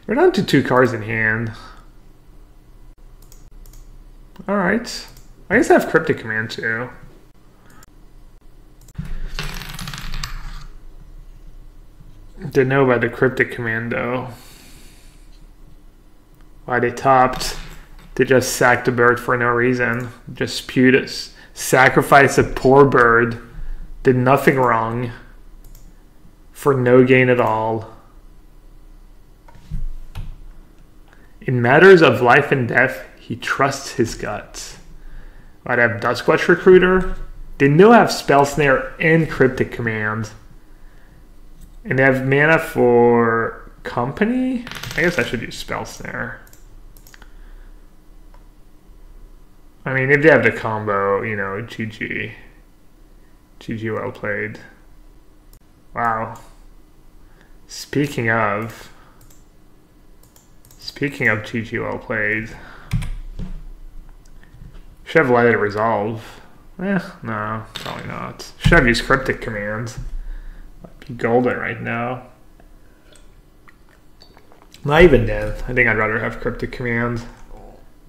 We're down to 2 cards in hand. Alright. I guess I have Cryptic Command too. Didn't know about the Cryptic Command though. Why they topped. They just sacked the bird for no reason. Just spewed it. Sacrifice a poor bird. Did nothing wrong. For no gain at all. In matters of life and death, he trusts his gut. I'd have Duskwatch Recruiter. They know I have Spell Snare and Cryptic Command. And they have mana for company? I guess I should use Spell Snare. I mean, if they have the combo, you know, GG. GG, well played. Wow. Speaking of GG, well played. Should have let it resolve. No, probably not. Should have used Cryptic Command. Might be golden right now. Not even then. I think I'd rather have Cryptic Command.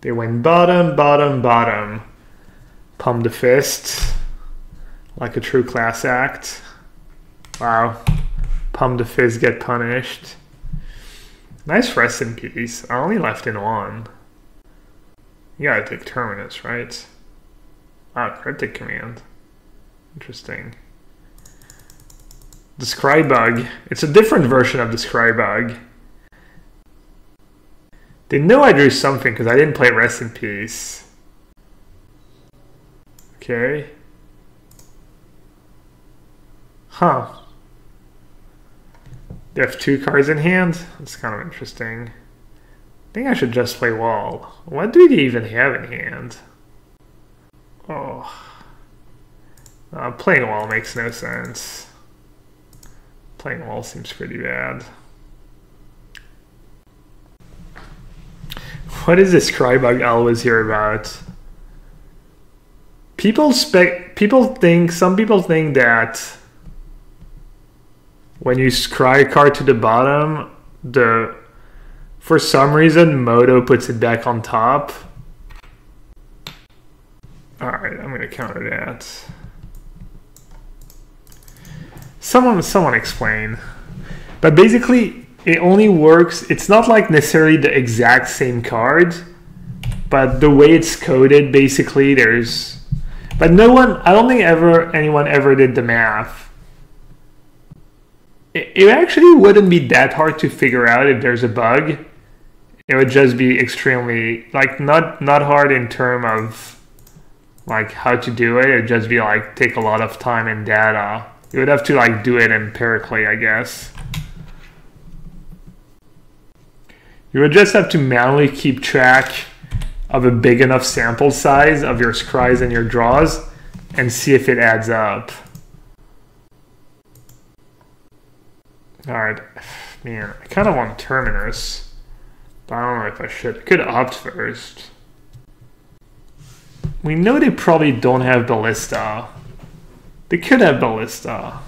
They win bottom, bottom, bottom. Pump the fist. Like a true class act. Wow. Pump the fist, get punished. Nice rest in peace. I only left in 1. You gotta take Terminus, right? Ah, Cryptic Command. Interesting. The Scrybug. It's a different version of the Scrybug. They know I drew something because I didn't play Rest in Peace. Okay. Huh. They have 2 cards in hand? That's kind of interesting. I think I should just play Wall. What do they even have in hand? Oh. Playing Wall makes no sense. Playing Wall seems pretty bad. What is this Crybug always here about? Some people think that when you scry a card to the bottom, for some reason Moto puts it back on top. Alright, I'm gonna counter that. Someone explain. But basically it only works, it's not like necessarily the exact same card, but the way it's coded, basically there's, but no one, I don't think anyone ever did the math. It actually wouldn't be that hard to figure out if there's a bug. It would just be extremely, like, not hard in terms of like how to do it. It'd just be like take a lot of time and data. You would have to like do it empirically, I guess. You would just have to manually keep track of a big enough sample size of your scries and your draws and see if it adds up. Alright, man, I kind of want Terminus, but I don't know if I should. I could opt first. We know they probably don't have Ballista. They could have Ballista.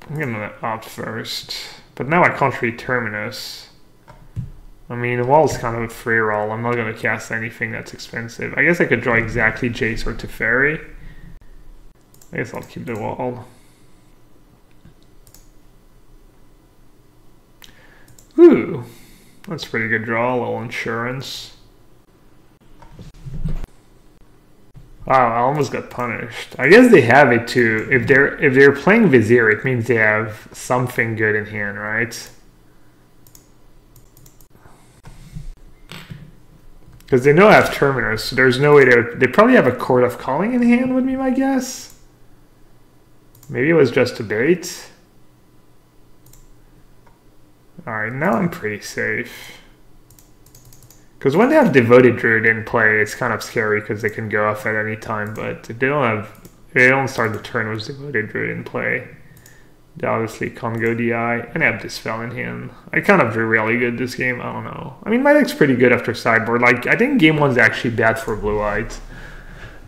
I'm gonna opt first. But now I can't read Terminus. I mean, the wall's kind of a free roll. I'm not going to cast anything that's expensive. I guess I could draw exactly Jace or Teferi. I guess I'll keep the wall. Ooh, that's a pretty good draw, a little insurance. Wow, I almost got punished. I guess they have it too. If they're playing Vizier, it means they have something good in hand, right? Because they know I have Terminus, so there's no way they probably have a Court of Calling in hand, would be my guess. Maybe it was just a bait. Alright, now I'm pretty safe. Because when they have Devoted Druid in play, it's kind of scary because they can go off at any time, but if they don't start the turn with Devoted Druid in play, they obviously can't go DI, and they have Dispel in hand. I kind of drew really good this game, I don't know. I mean, my deck's pretty good after sideboard. Like, I think game one's actually bad for blue-white.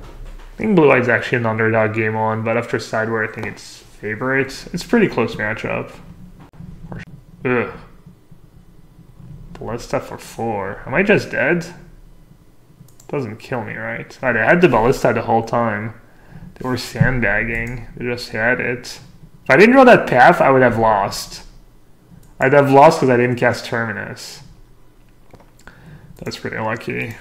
I think blue-white's actually an underdog game one, but after sideboard, I think it's favorite. It's a pretty close matchup. Ugh. Ballista for 4. Am I just dead? Doesn't kill me, right? Oh, they had the Ballista the whole time. They were sandbagging. They just had it. If I didn't draw that path, I would have lost. I'd have lost because I didn't cast Terminus. That's pretty lucky.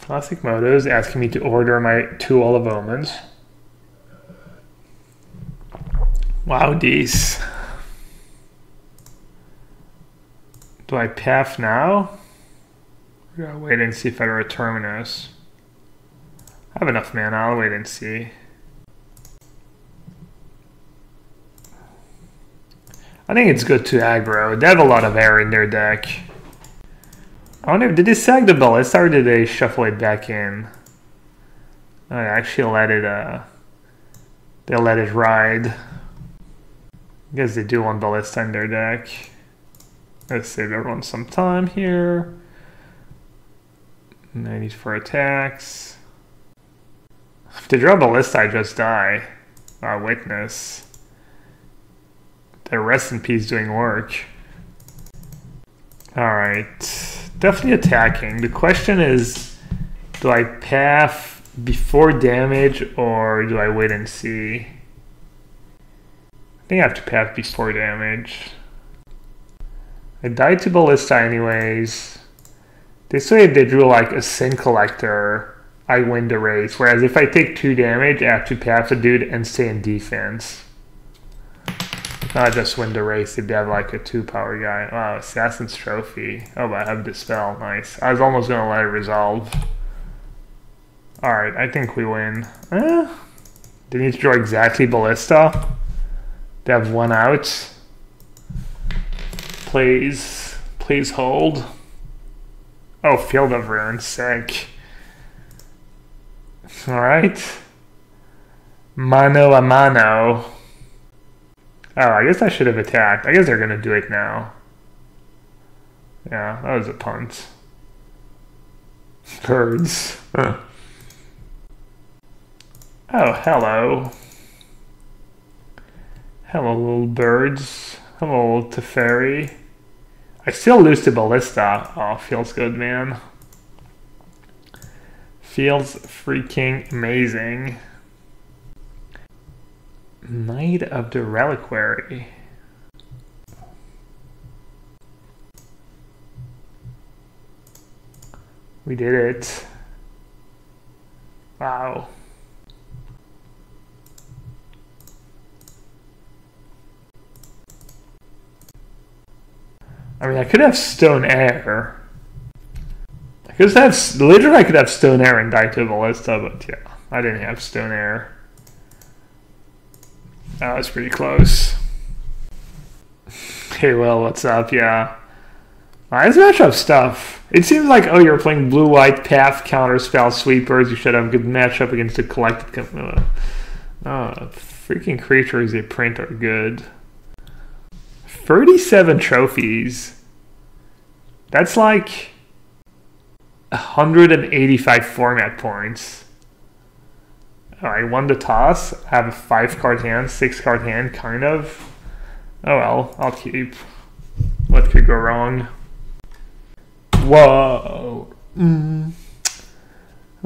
Classic Moto is asking me to order my 2 Olive Omens. Wow, these. Do I path now? Or do I wait and see if I draw a Terminus? I have enough mana, I'll wait and see. I think it's good to aggro. They have a lot of air in their deck. I wonder, did they sag the Ballista or did they shuffle it back in? Oh, they actually let it, they let it ride. I guess they do want Ballista in their deck. Let's save everyone some time here. 90 for attacks. If they draw Ballista, I just die. Witness. Their Rest in Peace doing work. Alright. Definitely attacking. The question is, do I path before damage or do I wait and see? I think I have to path before damage. I died to Ballista anyways. They say if they drew like a Sin Collector, I win the race. Whereas if I take 2 damage, I have to path a dude and stay in defense. I just win the race if they have like a 2-power guy. Wow, Assassin's Trophy. Oh, but I have Dispel. Nice. I was almost going to let it resolve. Alright, I think we win. They need to draw exactly Ballista. They have 1 out. Please hold. Oh, Field of Ruin. Sick. Alright. Mano a mano. Oh, I guess I should have attacked. I guess they're going to do it now. Yeah, that was a punt. Birds. Oh, hello. Hello, little birds. Hello, Teferi. I still lose to Ballista. Oh, feels good, man. Feels freaking amazing. Knight of the Reliquary. We did it. Wow. I mean, I could have Stone Air. I could have, literally I could have Stone Air and die to Ballista, but yeah, I didn't have Stone Air. That was pretty close. Hey, well, what's up? Yeah. This matchup stuff. It seems like, oh, you're playing blue-white, path, counter, spell, sweepers. You should have a good matchup against the collected. Freaking creatures they print are good. 37 trophies. That's like 185 format points. I won the toss. I have a 5-card hand, 6-card hand, kind of. Oh well, I'll keep. What could go wrong? Whoa.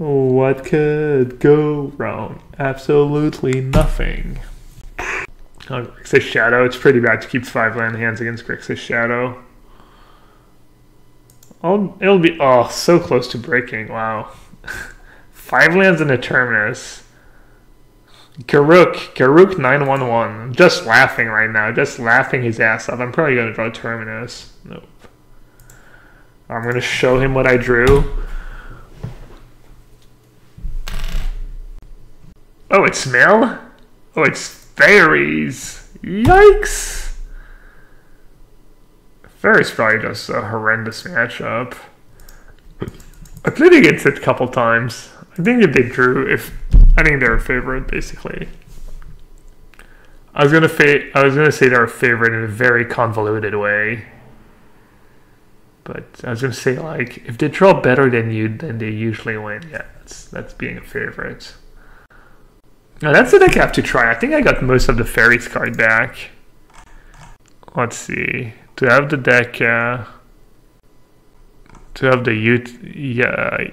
What could go wrong? Absolutely nothing. Oh, Grixis Shadow. It's pretty bad to keep 5 land hands against Grixis Shadow. It'll be, oh, so close to breaking. Wow. 5 lands in a Terminus. Karuk 911. I'm just laughing right now. Just laughing his ass off. I'm probably going to draw Terminus. Nope. I'm going to show him what I drew. Oh, it's Mel? Oh, it's Fairies. Yikes. Fairies probably just a horrendous matchup. I played against it a couple times. I think if they drew, I think they're a favorite, basically. I was gonna say they're a favorite in a very convoluted way. But I was gonna say, like, if they draw better than you, then they usually win. Yeah, that's being a favorite. Now that's the deck I have to try. I think I got most of the Fairies card back. Let's see. To have the deck, to have the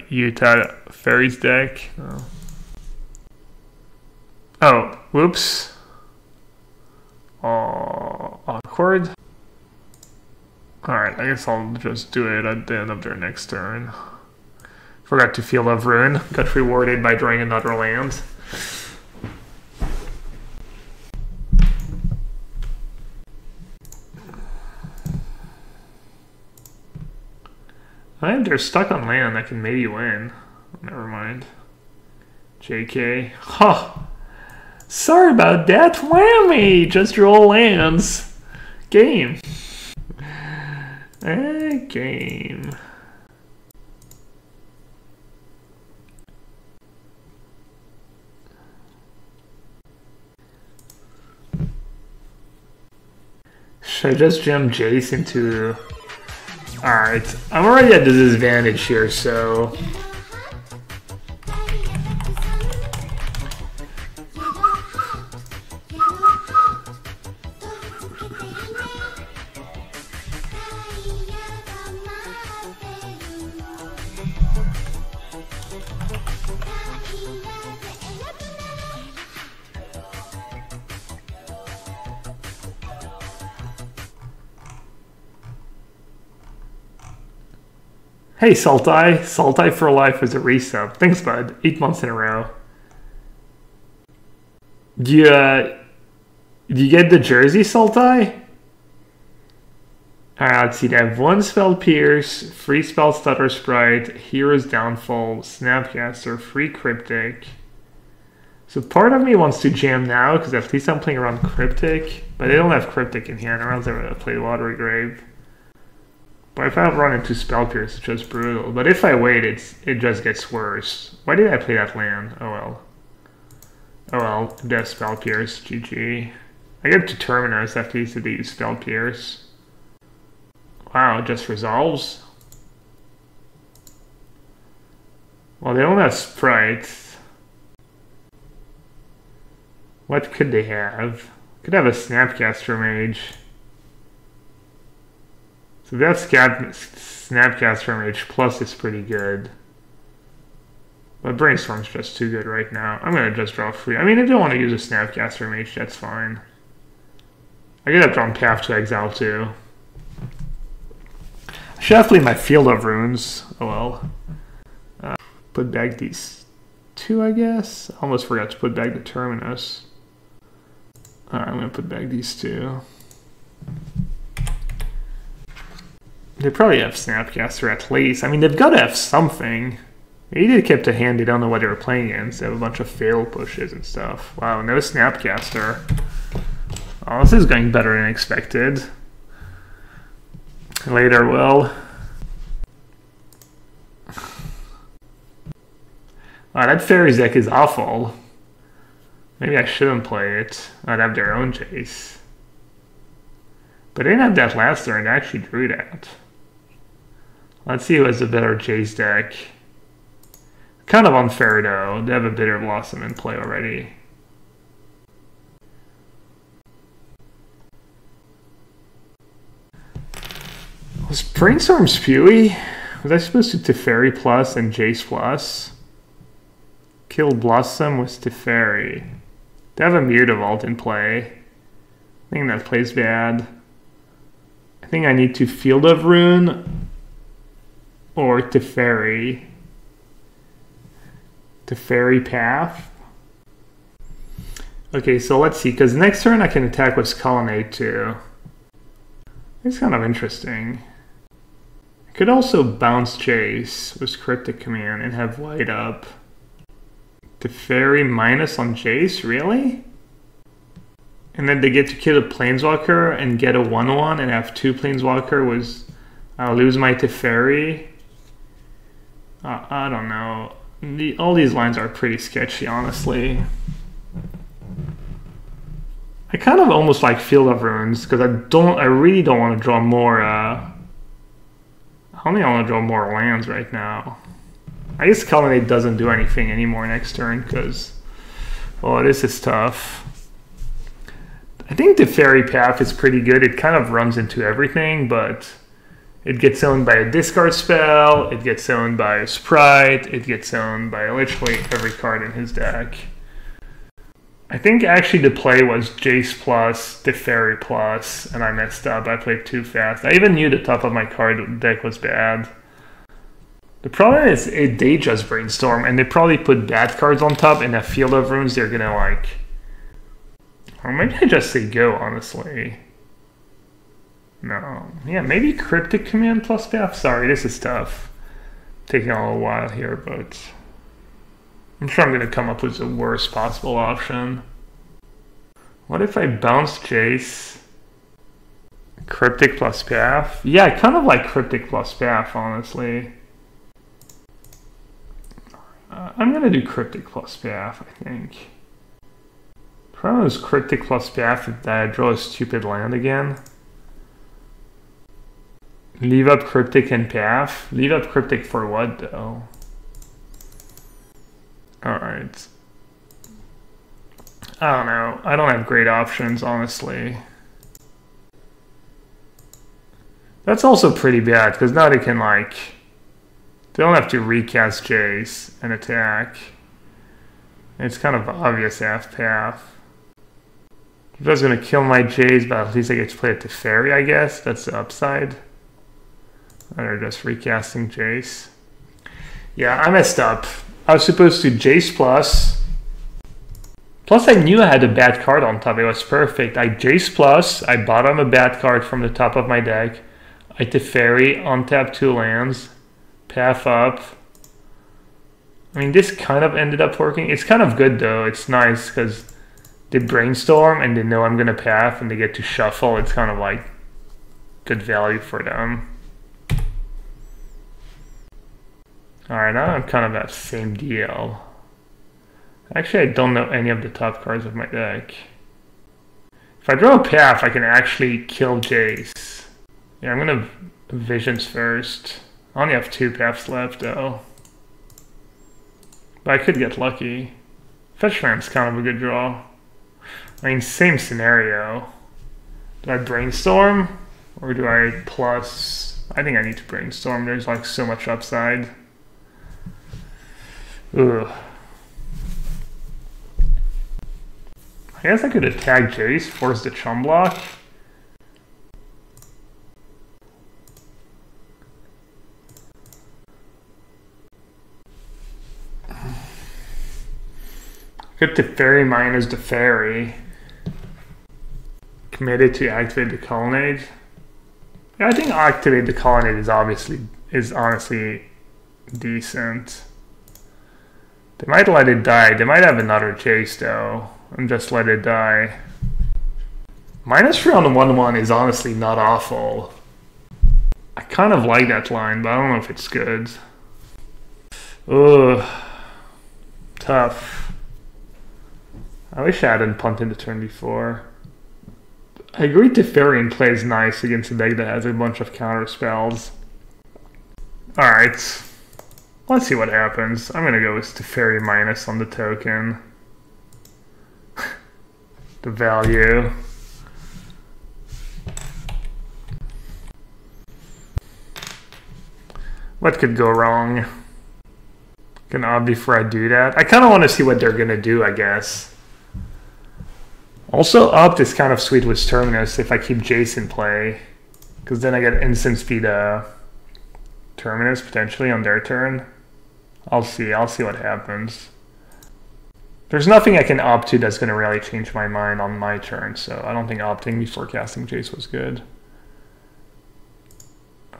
Utah Fairies deck. Oh, whoops. Awkward. Alright, I guess I'll just do it at the end of their next turn. Forgot to Field of Ruin. Got rewarded by drawing another land. If they're stuck on land, I can maybe win. Never mind. JK. Huh. Sorry about that. Whammy! Just roll lands. Game. Game. Should I just jam Jace into... Alright, I'm already at a disadvantage here, so... Hey, Saltai. Saltai for life is a resub. Thanks, bud. 8 months in a row. Do you get the jersey, Saltai? Alright, let's see. They have 1 Spell Pierce, free Spell Stutter Sprite, Hero's Downfall, Snapcaster, free Cryptic. So part of me wants to jam now, because at least I'm playing around Cryptic, but they don't have Cryptic in hand, or else I would have played Watery Grave. But if I run into Spell Pierce, it's just brutal. But if I wait, it just gets worse. Why did I play that land? Oh well. Oh well, if they have Spell Pierce, GG. I get to Terminus at least if they use Spell Pierce. Wow, it just resolves? Well, they don't have Sprites. What could they have? Could have a Snapcaster Mage. So that Snapcaster Mage plus is pretty good. But Brainstorm's just too good right now. I'm going to just draw free. I mean, if they want to use a Snapcaster Mage, that's fine. I could have drawn Path to Exile too. I should have played my Field of Runes. Oh well. Put back these 2, I guess. I almost forgot to put back the Terminus. Alright, I'm going to put back these 2. They probably have Snapcaster at least. I mean, they've got to have something. They either kept a hand, they don't know what they were playing against. They have a bunch of fail pushes and stuff. Wow, no Snapcaster. Oh, this is going better than expected. Later, will. Wow, that Fairies deck is awful. Maybe I shouldn't play it. I'd have their own Jace. But they didn't have that last turn, they actually drew that. Let's see who has a better Jace deck. Kind of unfair though, they have a Bitter Blossom in play already. Was Brainstorm Spewy? Was I supposed to Teferi plus and Jace plus? kill Blossom with Teferi. They have a Mutavault in play. I think that plays bad. I think I need to Field of Rune or Teferi. Teferi Path. Okay, so let's see, because next turn I can attack with Colonnade too. It's kind of interesting. I could also bounce Chase with Cryptic Command and have white up. Teferi minus on Chase, really? And then they get to kill a Planeswalker and get a 1/1 and have 2 Planeswalker was... I'll lose my Teferi. I don't know. All these lines are pretty sketchy, honestly. I kind of almost like Field of Runes because I really don't want to draw more. I only want to draw more lands right now. I guess Colonnade doesn't do anything anymore next turn because, oh, this is tough. I think the Fairy Path is pretty good. It kind of runs into everything, but it gets owned by a discard spell. It gets owned by a sprite. It gets owned by literally every card in his deck. I think actually the play was Jace plus, Teferi plus, and I messed up. I played too fast. I even knew the top of my card deck was bad. The problem is they just brainstorm, and they probably put bad cards on top, and a Field of Runes they're gonna like... Or maybe I just say go, honestly. No. Yeah, maybe Cryptic Command plus Path? Sorry, this is tough. Taking a little while here, but... I'm sure I'm going to come up with the worst possible option. What if I bounce Jace? Cryptic plus Path? Yeah, I kind of like Cryptic plus Path, honestly. I'm going to do Cryptic plus Path, I think. Problem is Cryptic plus Path that I draw a stupid land again. Leave up Cryptic and Path. Leave up Cryptic for what, though? Alright. I don't know. I don't have great options, honestly. That's also pretty bad, because now they can, like... They don't have to recast Jace and attack. It's kind of obvious half path. If I was going to kill my Jace, but at least I get to play it to Teferi, I guess. That's the upside. Or they're just recasting Jace. Yeah, I messed up. I was supposed to Jace plus. Plus I knew I had a bad card on top. It was perfect. I Jace plus. I bottom a bad card from the top of my deck. I Teferi, untap 2 lands. Path up. I mean, this kind of ended up working. It's kind of good though. It's nice because they brainstorm and they know I'm going to path and they get to shuffle. It's kind of like good value for them. Alright, now I'm kind of at the same deal. Actually, I don't know any of the top cards of my deck. If I draw a path, I can actually kill Jace. Yeah, I'm gonna Visions first. I only have 2 paths left, though. But I could get lucky. Fetchland's kind of a good draw. I mean, same scenario. Do I brainstorm? Or do I plus? I think I need to brainstorm. There's like so much upside. Ugh. I guess I could attack Jace, force the chum block. Could Teferi minus the Fairy. Committed to activate the Colonnade. Yeah, I think activate the Colonnade is honestly decent. They might let it die. They might have another chase though. And just let it die. -3 on the 1/1 is honestly not awful. I kind of like that line, but I don't know if it's good. Ugh. Tough. I wish I hadn't punted the turn before. I agree Teferi in play is nice against a deck that has a bunch of counter spells. Alright. Let's see what happens. I'm gonna go with Teferi minus on the token. The value. What could go wrong? Can opt before I do that. I kind of want to see what they're going to do, I guess. Also, opt is kind of sweet with Terminus if I keep Jace in play. Because then I get instant speed Terminus potentially on their turn. I'll see what happens. There's nothing I can opt to that's going to really change my mind on my turn, so I don't think opting before casting Jace was good.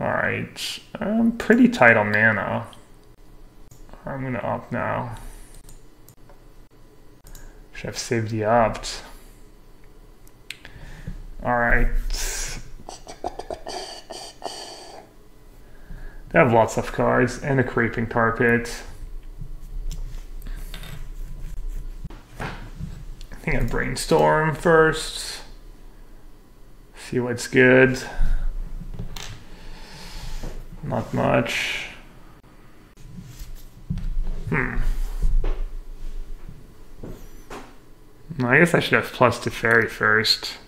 Alright, I'm pretty tight on mana. I'm going to opt now. Should have saved the opt. Alright. They have lots of cards and a creeping carpet. I think I brainstorm first. See what's good. Not much. I guess I should have plus to fairy first.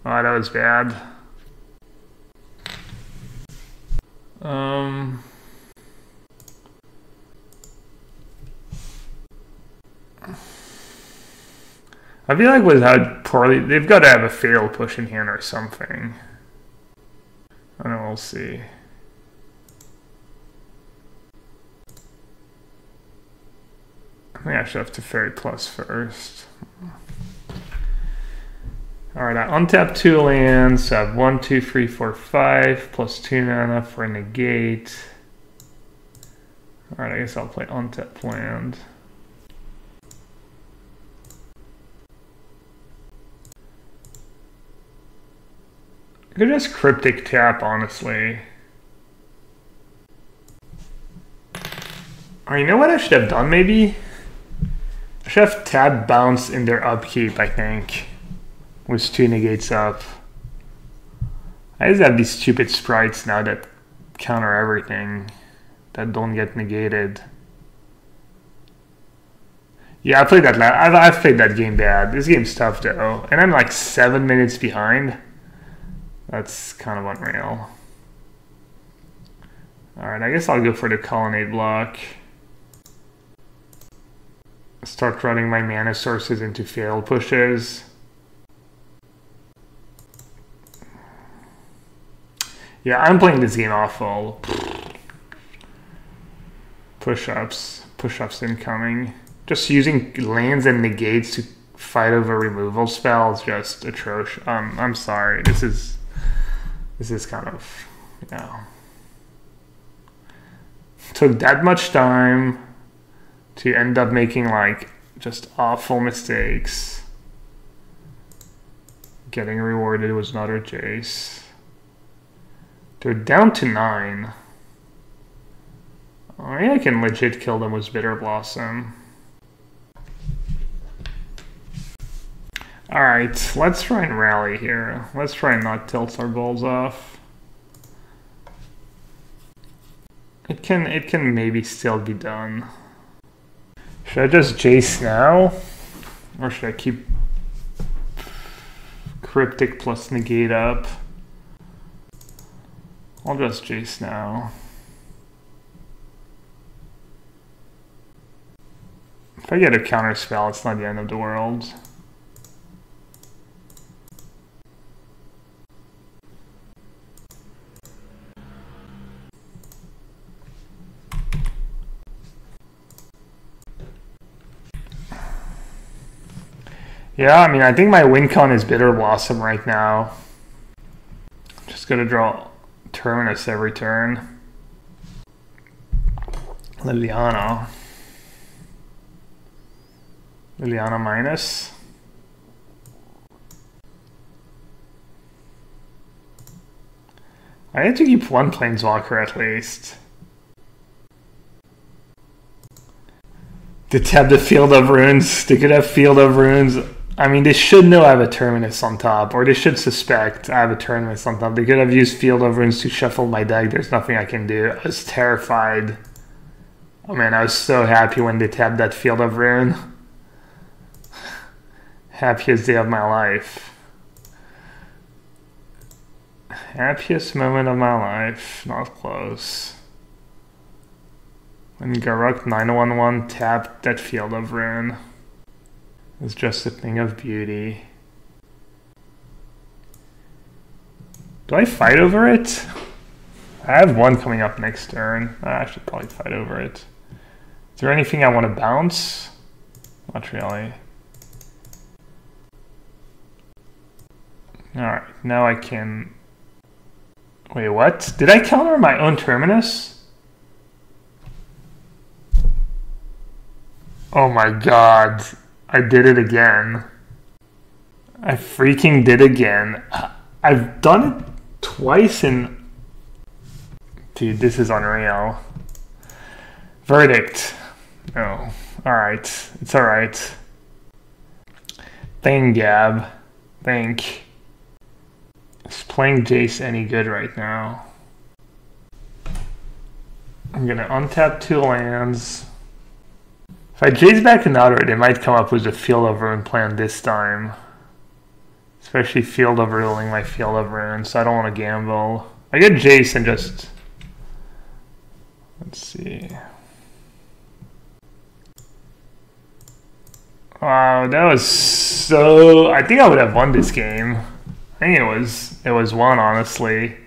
Oh, that was bad. I feel like with how poorly they've got to have a fail push in hand or something. I don't know, we'll see. I think I should have to fairy plus first. Alright, I untap 2 lands, so I have 1, 2, 3, 4, 5, plus 2 mana for a negate. Alright, I guess I'll play untap land. I could just cryptic tap, honestly. Or you know what I should have done, maybe? I should have tapped bounce in their upkeep, I think. With 2 negates up. I just have these stupid sprites now that counter everything. That don't get negated. Yeah, I played that. I've played that game bad. This game's tough though. And I'm like 7 minutes behind. That's kind of unreal. Alright, I guess I'll go for the colonnade block. Start running my mana sources into failed pushes. Yeah, I'm playing this game awful. Push-ups. Push-ups incoming. Just using lands and negates to fight over removal spells just atrocious. I'm sorry. This is kind of, you know. Took that much time to end up making like just awful mistakes. Getting rewarded was another Jace. They're down to 9. I mean, I can legit kill them with Bitter Blossom. Alright, let's try and rally here. Let's try and not tilt our balls off. It can maybe still be done. Should I just Jace now? Or should I keep Cryptic plus negate up? I'll just Jace now. If I get a counter spell, it's not the end of the world. Yeah, I mean, I think my win con is Bitter Blossom right now. Just gonna draw Terminus every turn. Liliana minus. I had to keep one Planeswalker at least. They tap the Field of Runes. They could have Field of Runes. I mean, they should know I have a Terminus on top, or they should suspect I have a Terminus on top. They could have used Field of Runes to shuffle my deck. There's nothing I can do. I was terrified. Oh man, I was so happy when they tapped that Field of Rune. Happiest day of my life. Happiest moment of my life. Not close. And Garruk 911 tap that Field of Ruin. It's just a thing of beauty. Do I fight over it? I have one coming up next turn. I should probably fight over it. Is there anything I want to bounce? Not really. Alright, now I can... Wait, what? Did I counter my own Terminus? Oh my god. I did it again. I freaking did again. I've done it twice in... Dude, this is unreal. Verdict. Oh, alright. It's alright. Think, Gab. Think. Is playing Jace any good right now? I'm gonna untap 2 lands. If I Jace back another, they might come up with a Field of Ruin plan this time. Especially Field of Ruling my Field of Ruin, so I don't want to gamble. I get Jace and just... Let's see. Wow, that was so... I think I would have won this game. I think it was one, honestly.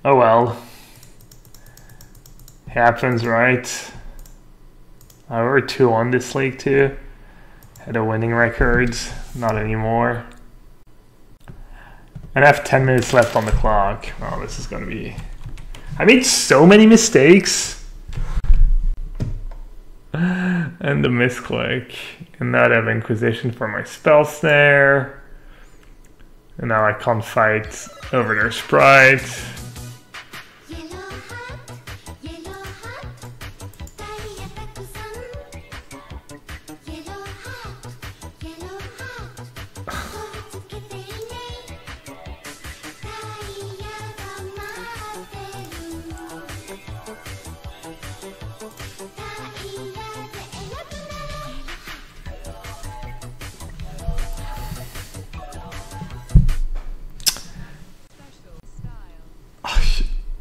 Oh well. Happens, right? We were 2-1 this league too. Had a winning record. Not anymore. And I have 10 minutes left on the clock. Oh, this is gonna be... I made so many mistakes. And the misclick. And now I have Inquisition for my spell snare. And now I can't fight over their sprite.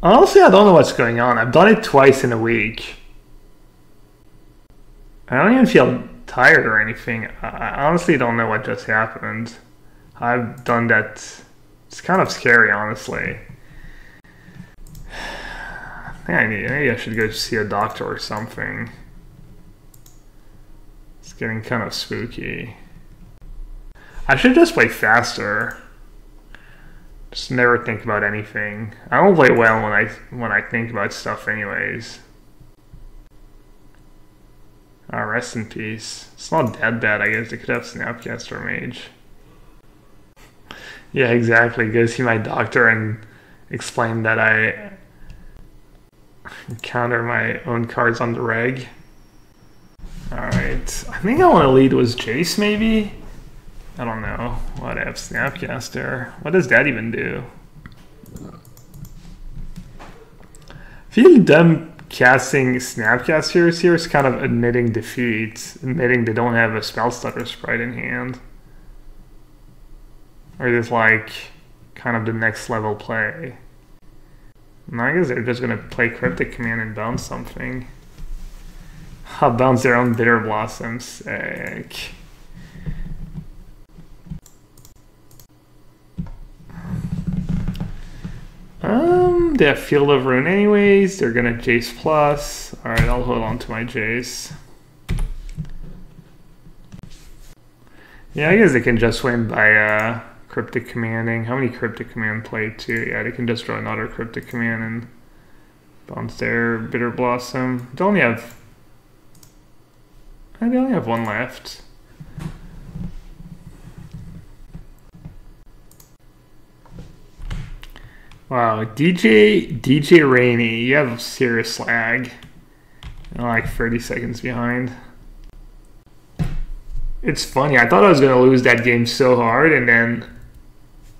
Honestly, I don't know what's going on. I've done it twice in a week. I don't even feel tired or anything. I honestly don't know what just happened. I've done that. It's kind of scary, honestly. I think maybe I should go see a doctor or something. It's getting kind of spooky. I should just play faster. Just never think about anything. I don't play well when I think about stuff anyways. Ah, rest in peace. It's not that bad, I guess. They could have Snapcaster Mage. Yeah, exactly. Go see my doctor and explain that I counter my own cards on the reg. Alright. I think I want to lead with Jace, maybe? I don't know. What I have Snapcaster. What does that even do? I feel them casting Snapcasters here is kind of admitting defeat, admitting they don't have a Spellstutter sprite in hand. Or is this like kind of the next level play? No, I guess they're just gonna play Cryptic Command and bounce something. I'll bounce their own Bitter Blossom. Sick. They have Field of Ruin anyways. They're gonna Jace plus. Alright, I'll hold on to my Jace. Yeah, I guess they can just win by Cryptic Commanding. How many Cryptic Command played too? Yeah, they can just draw another Cryptic Command and bounce their Bitter Blossom. They only have one left. Wow, DJ Rainey, you have serious lag. You're like 30 seconds behind. It's funny, I thought I was going to lose that game so hard, and then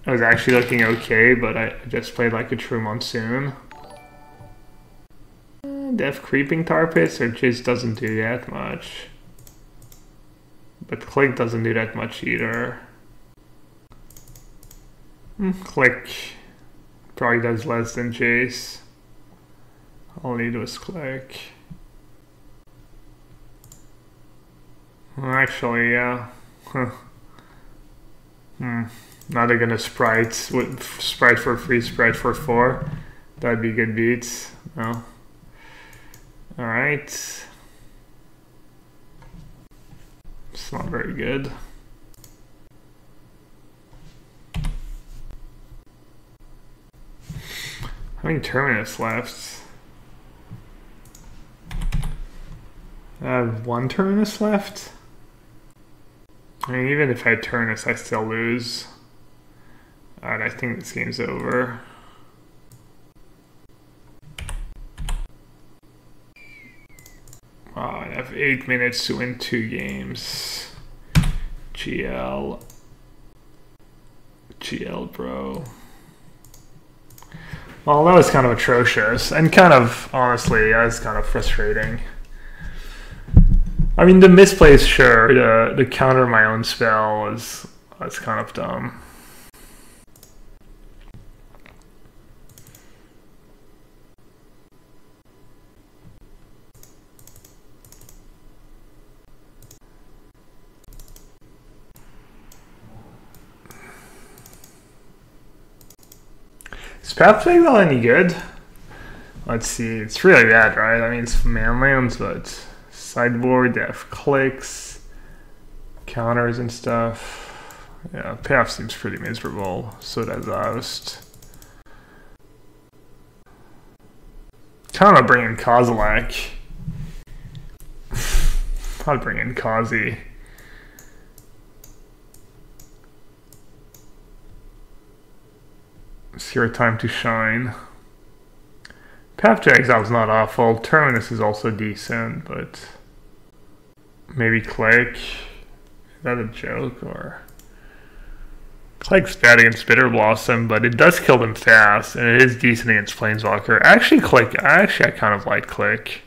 I was actually looking okay, but I just played like a true monsoon. Def Creeping Tar Pits, or just doesn't do that much. But Click doesn't do that much either. Click probably does less than Jace. All I need was Click. Well, actually, yeah. Huh. Now they're gonna sprite with sprite for free, sprite for 4. That'd be good beats. No. All right. It's not very good. How many terminus left? I have 1 terminus left. I mean, even if I had terminus, I still lose. Alright, I think this game's over. Wow, I have 8 minutes to win 2 games. GL, bro. Well, that was kind of atrocious, and kind of, honestly, that was kind of frustrating. I mean, the misplays, sure. The counter my own spell was kind of dumb. Is Pathfinder any good? Let's see. It's really bad, right? I mean, it's manlands, but sideboard, they have clicks, counters and stuff. Yeah, payoff seems pretty miserable. So does Oust. Kind of bring in Kozilek. I'll bring in Kazi. It's your time to shine. Path to Exile's not awful. Terminus is also decent, but maybe Click. Is that a joke? Or Click's bad against Bitter Blossom, but it does kill them fast, and it is decent against Planeswalker. Actually, I kind of like Click.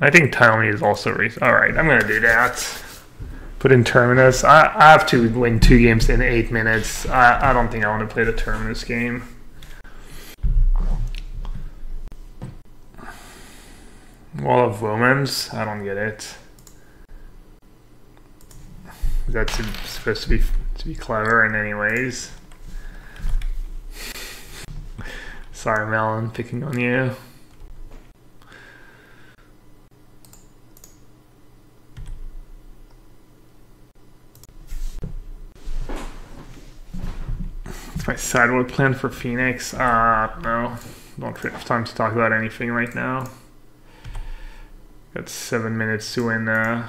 I think Tiny is also alright, I'm gonna do that. Put in Terminus. I have to win 2 games in 8 minutes. I don't think I want to play the Terminus game. Wall of Women's? I don't get it. That's supposed to be clever in any ways. Sorry, Melon, picking on you. My sideboard plan for Phoenix? No. Don't have time to talk about anything right now. Got 7 minutes to win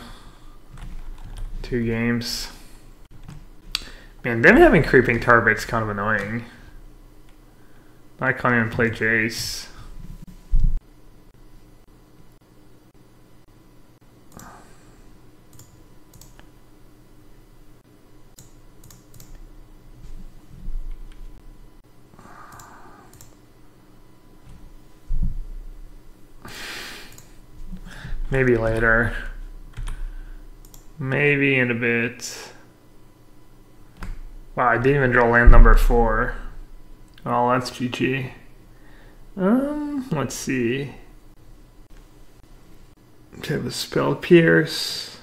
2 games. Man, them having creeping target's kind of annoying. I can't even play Jace. Maybe later. Maybe in a bit. Wow, I didn't even draw land number 4. Oh, that's GG. Let's see. Okay, have a spell pierce.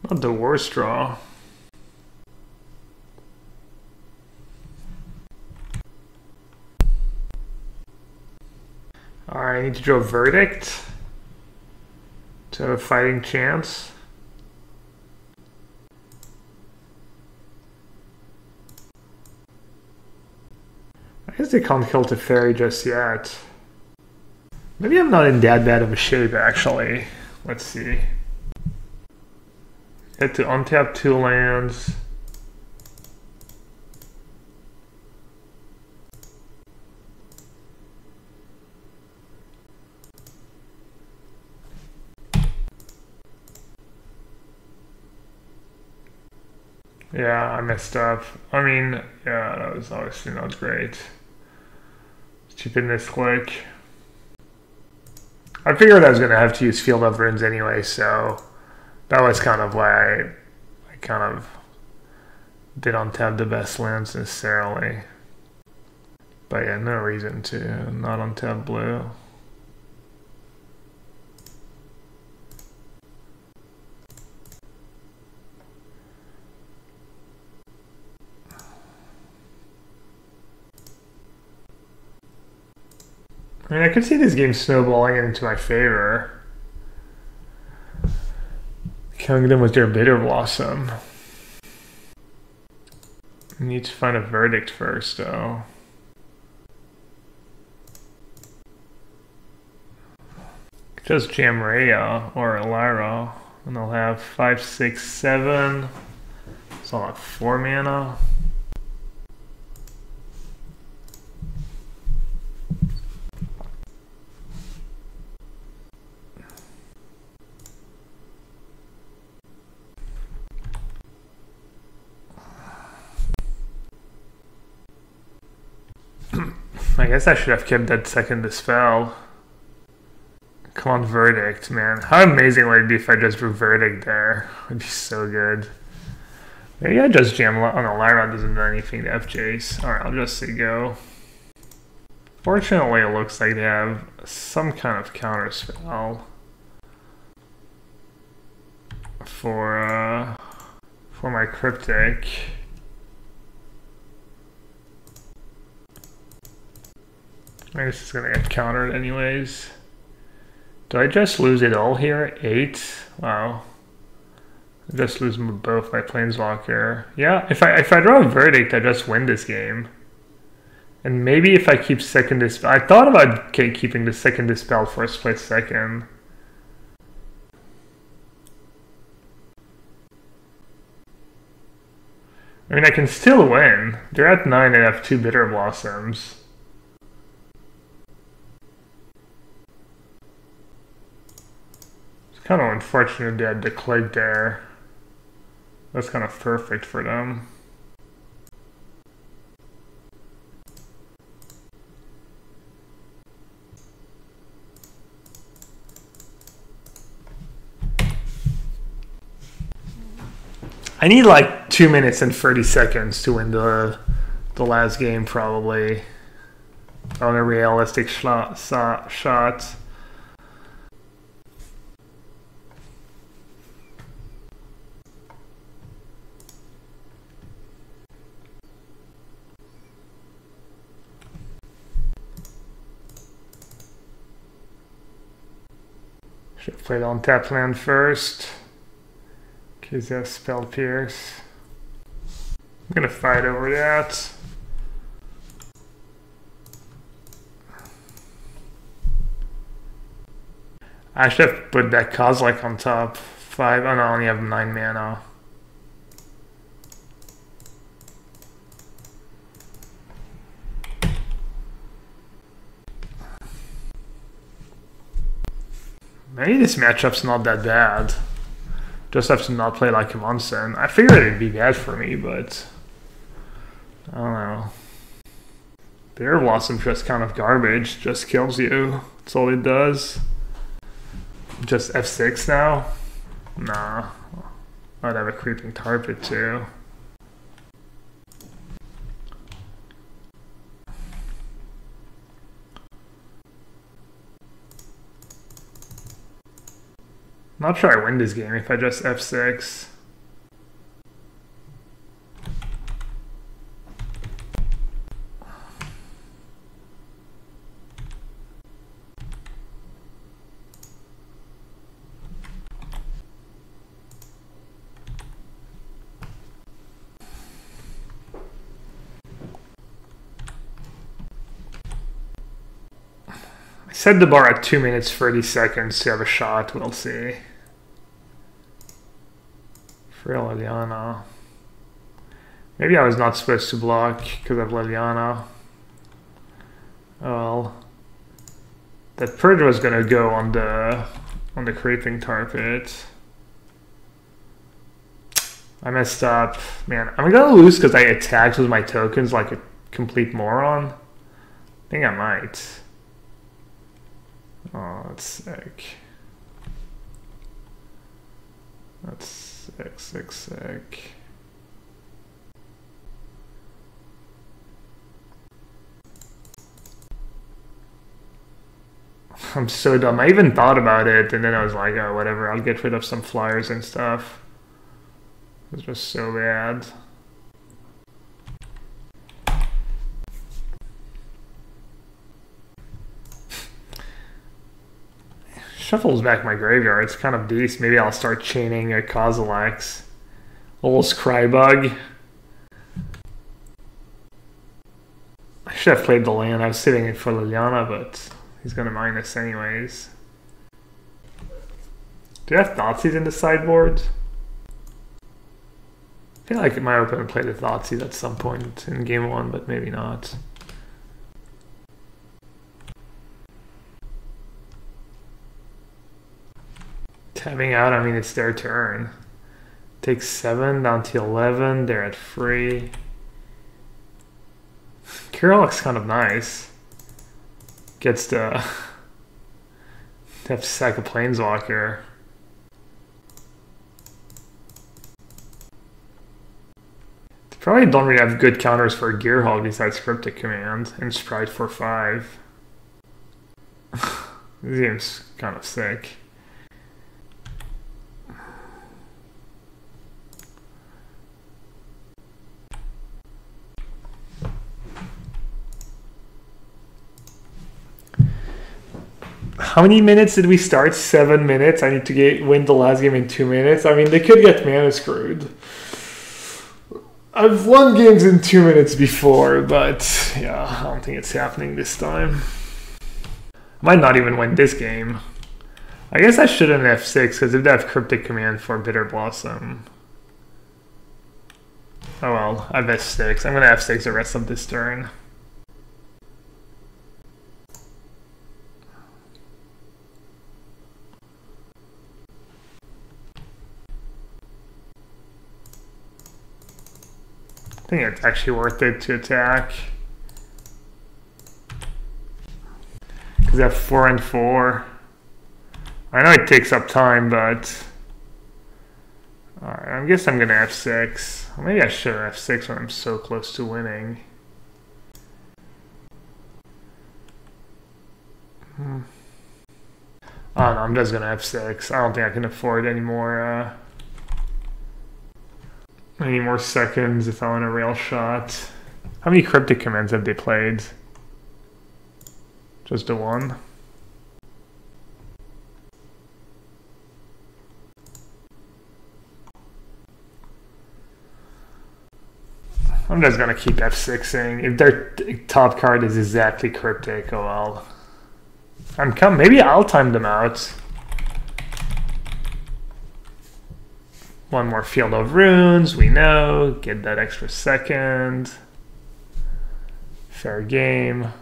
Not the worst draw. Alright, I need to draw Verdict to have a fighting chance. I guess they can't kill Teferi just yet. Maybe I'm not in that bad of a shape, actually. Let's see. Had to untap 2 lands. Yeah, I messed up. I mean, yeah, that was obviously not great. Stupid misclick. I figured I was going to have to use Field of Runes anyway, so that was kind of why I kind of didn't have the best lands necessarily. But yeah, no reason to not untap blue. I mean, I could see this game snowballing into my favor. Killing them with their Bitter Blossom. I need to find a verdict first, though. Just jam Rhea or Lyra, and I'll have 5, 6, 7. So I'll have 4 mana. I guess I should have kept that second Dispel. Come on, Verdict, man. How amazing would it be if I just drew Verdict there? It would be so good. Maybe I just jam on a Lyra, doesn't do anything to FJs. Alright, I'll just say go. Fortunately, it looks like they have some kind of counter spell for my Cryptic. I guess it's gonna get countered anyways. Do I just lose it all here? 8? Wow. I just lose both my Planeswalker. Yeah, if I draw a Verdict, I just win this game. And maybe if I keep second Dispel... I thought about keeping the second Dispel for a split second. I mean, I can still win. They're at 9 and have 2 Bitter Blossoms. Kind of unfortunate they had the click there. That's kind of perfect for them. I need like 2 minutes and 30 seconds to win the last game probably on a realistic shot. Should have played on tap land first. Because they have Spell Pierce. I'm gonna fight over that. I should have put that Kozilek on top. 5. Oh no, I only have 9 mana. Maybe this matchup's not that bad. Just have to not play like a Munson. I figured it'd be bad for me, but I don't know. Bitter Blossom just kind of garbage. Just kills you. That's all it does. Just F6 now? Nah. I'd have a Creeping Target too. Not sure I win this game if I just F6. I set the bar at 2 minutes 30 seconds to have a shot, we'll see. Frail Liliana. Maybe I was not supposed to block because of Liliana. Well, that Purge was gonna go on the Creeping Target. I messed up. Man, I'm gonna lose because I attacked with my tokens like a complete moron. I think I might. Oh, that's sick. That's sick, sick, sick. I'm so dumb. I even thought about it, and then I was like, oh, whatever. I'll get rid of some flyers and stuff. It was just so bad. Shuffles back my graveyard. It's kind of decent. Maybe I'll start chaining a Kozilek's. Old Scrybug. I should have played the land. I was saving it for Liliana, but he's going to minus anyways. Do you have Thoughtseize in the sideboard? I feel like my opponent played a Thoughtseize at some point in game 1, but maybe not. Tabbing out, I mean, it's their turn. Takes 7 down to 11. They're at 3. Kirill looks kind of nice. Gets to have to sack a Planeswalker. They probably don't really have good counters for Gearhulk besides Cryptic Command and Sprite for 5. This game's kind of sick. How many minutes did we start? 7 minutes. I need to win the last game in 2 minutes. I mean, they could get mana screwed. I've won games in 2 minutes before, but yeah, I don't think it's happening this time. Might not even win this game. I guess I shouldn't F6 because if they have Cryptic Command for Bitter Blossom. Oh well, I have F6. I'm gonna F6 the rest of this turn. I think it's actually worth it to attack. Because they have 4 and 4. I know it takes up time, but... Alright, I guess I'm going to F6. Or maybe I should F6 when I'm so close to winning. Oh no, I'm just going to F6. I don't think I can afford any more seconds if I want a rail shot. How many Cryptic Commands have they played? Just the one? I'm just gonna keep F6ing. If their top card is exactly Cryptic, oh well. Maybe I'll time them out. One more Field of Runes, we know. Get that extra second. Fair game.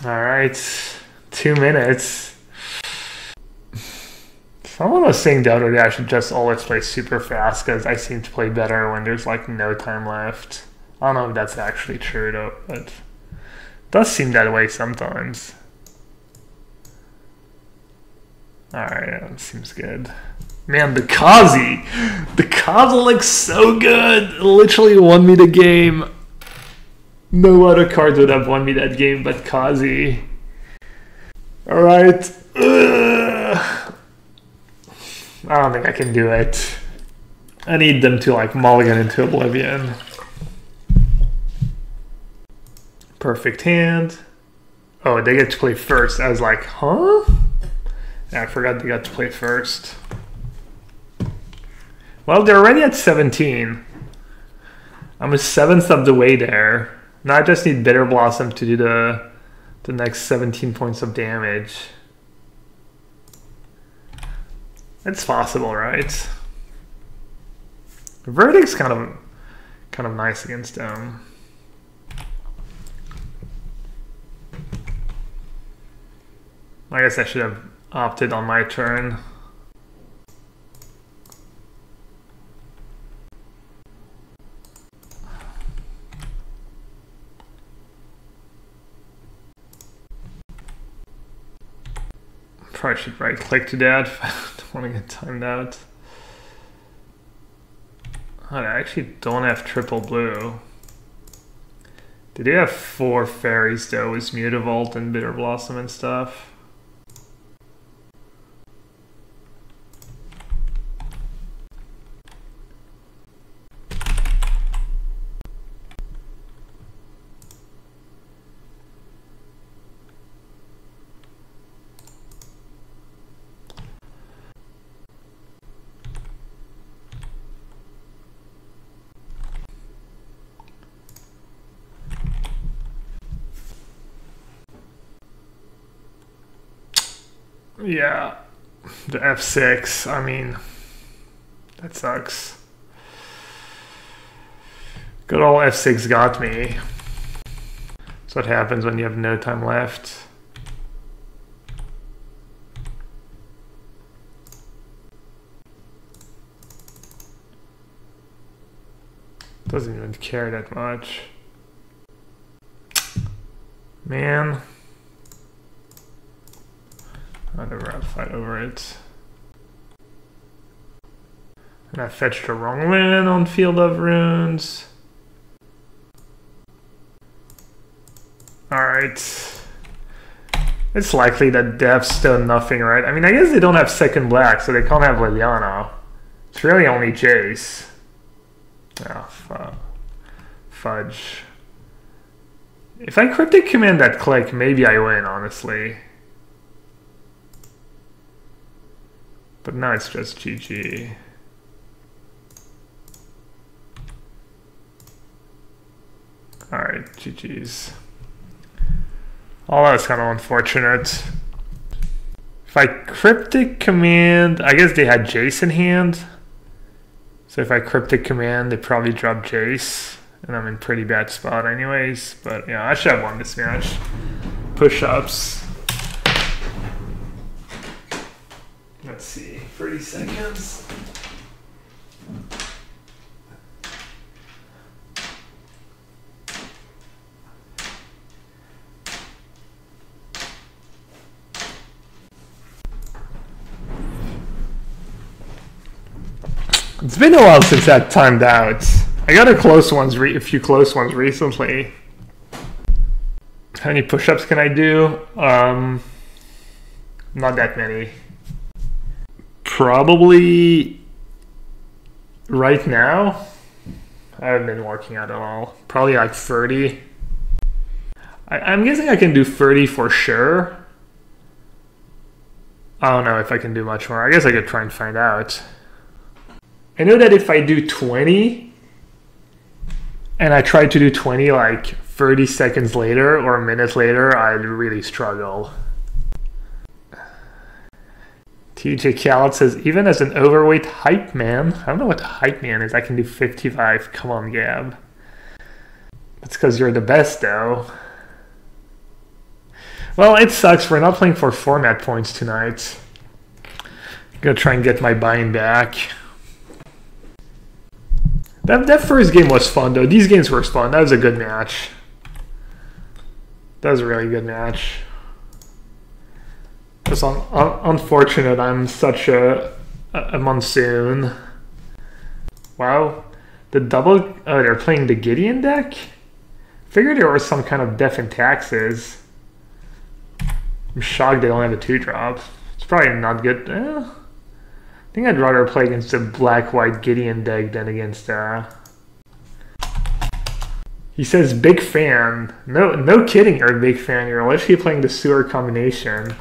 Alright, 2 minutes. Someone was saying the other day I should just always play super fast because I seem to play better when there's like no time left. I don't know if that's actually true though, but it does seem that way sometimes. Alright, that seems good. Man, the Kazi! The Kazi looks so good! It literally won me the game. No other card would have won me that game but Kazi. Alright. I don't think I can do it. I need them to like mulligan into oblivion. Perfect hand. Oh, they get to play first. I was like, huh? Yeah, I forgot they got to play first. Well, they're already at 17. I'm a 7th of the way there. Now I just need Bitter Blossom to do the next 17 points of damage. It's possible, right? Verdict's kind of nice against them. I guess I should have opted on my turn. Probably should right click to that if I don't want to get timed out. Oh, I actually don't have triple blue. They do have 4 fairies though, with Mutavault and Bitter Blossom and stuff. Yeah, the F6, I mean, that sucks. Good old F6 got me. That's what happens when you have no time left. Doesn't even care that much. Man. I'd rather fight over it. And I fetched the wrong land on Field of Runes. Alright. It's likely that they have still nothing, right? I mean, I guess they don't have second black, so they can't have Liliana. It's really only Jace. Oh, fudge. If I cryptic command that click, maybe I win, honestly. But now it's just GG. Alright, GG's. Oh, that was kind of unfortunate. If I cryptic command, I guess they had Jace in hand. So if I cryptic command, they probably drop Jace. And I'm in pretty bad spot anyways. But yeah, I should have won this match. Push-ups. Let's see, 30 seconds. It's been a while since that timed out. I got a few close ones recently. How many push-ups can I do? Not that many. Probably right now, I haven't been working out at all. Probably like 30. I'm guessing I can do 30 for sure. I don't know if I can do much more. I guess I could try and find out. I know that if I do 20, and I try to do 20 like 30 seconds later or a minute later, I'd really struggle. TJ Khaled says, even as an overweight hype man, I don't know what hype man is, I can do 55. Come on, Gab. That's because you're the best, though. Well, it sucks. We're not playing for format points tonight. I'm gonna try and get my buy-in back. That first game was fun, though. These games were fun. That was a good match. That was a really good match. It's unfortunate I'm such a monsoon. Wow. The double... Oh, they're playing the Gideon deck? Figured there was some kind of death and taxes. I'm shocked they don't have a 2-drop. It's probably not good. I think I'd rather play against a black-white Gideon deck than against He says, big fan. No kidding, you're a big fan. You're literally playing the sewer combination.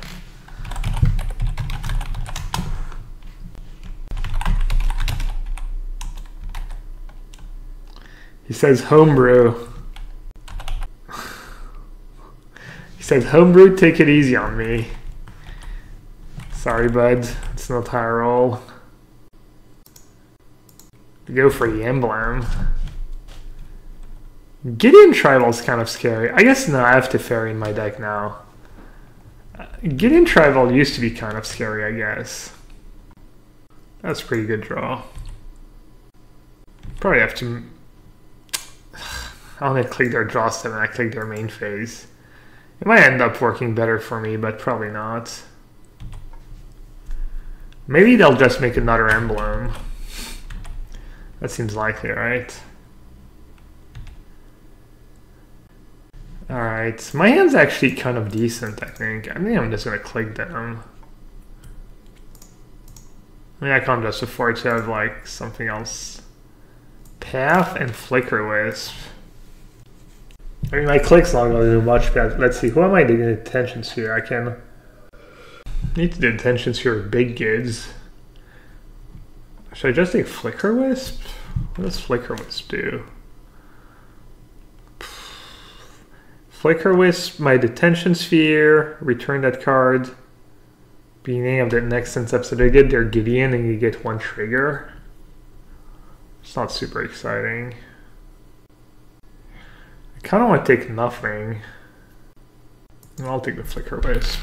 He says, homebrew. He says, homebrew, take it easy on me. Sorry, bud. It's not how I roll. Go for the emblem. Gideon Tribal's kind of scary. I guess no, I have Teferi in my deck now. Gideon Tribal used to be kind of scary, I guess. That's a pretty good draw. Probably have to... I only click their draw step and I click their main phase. It might end up working better for me, but probably not. Maybe they'll just make another emblem. That seems likely, right? Alright, my hand's actually kind of decent, I think. I think I'm just gonna click them. I mean, I can't just afford to have, like, something else. Path and Flicker Wisp. I mean, my click's not gonna do much, but let's see, who am I doing the attention sphere? I can... need to do attention sphere with big gids. Should I just take Flicker Wisp? What does Flicker Wisp do? Flicker Wisp, my detention sphere, return that card. Beginning of the next episode, they get their Gideon and you get one trigger. It's not super exciting. I kind of want to take nothing. I'll take the Flicker Wisp.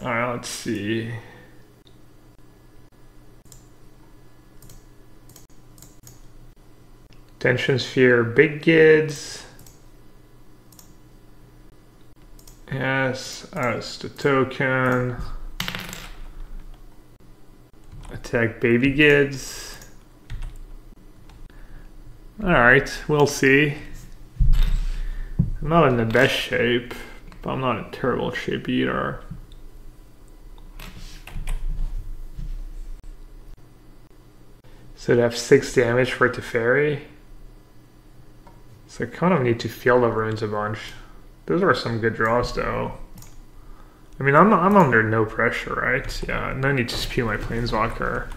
Alright, let's see. Tension Sphere, big gids. Yes, as the token. Attack baby gids. Alright, we'll see. I'm not in the best shape, but I'm not in terrible shape either. So they have 6 damage for Teferi. So I kind of need to feel the runes a bunch. Those are some good draws though. I mean, I'm under no pressure, right? Yeah, no need to spew my Planeswalker.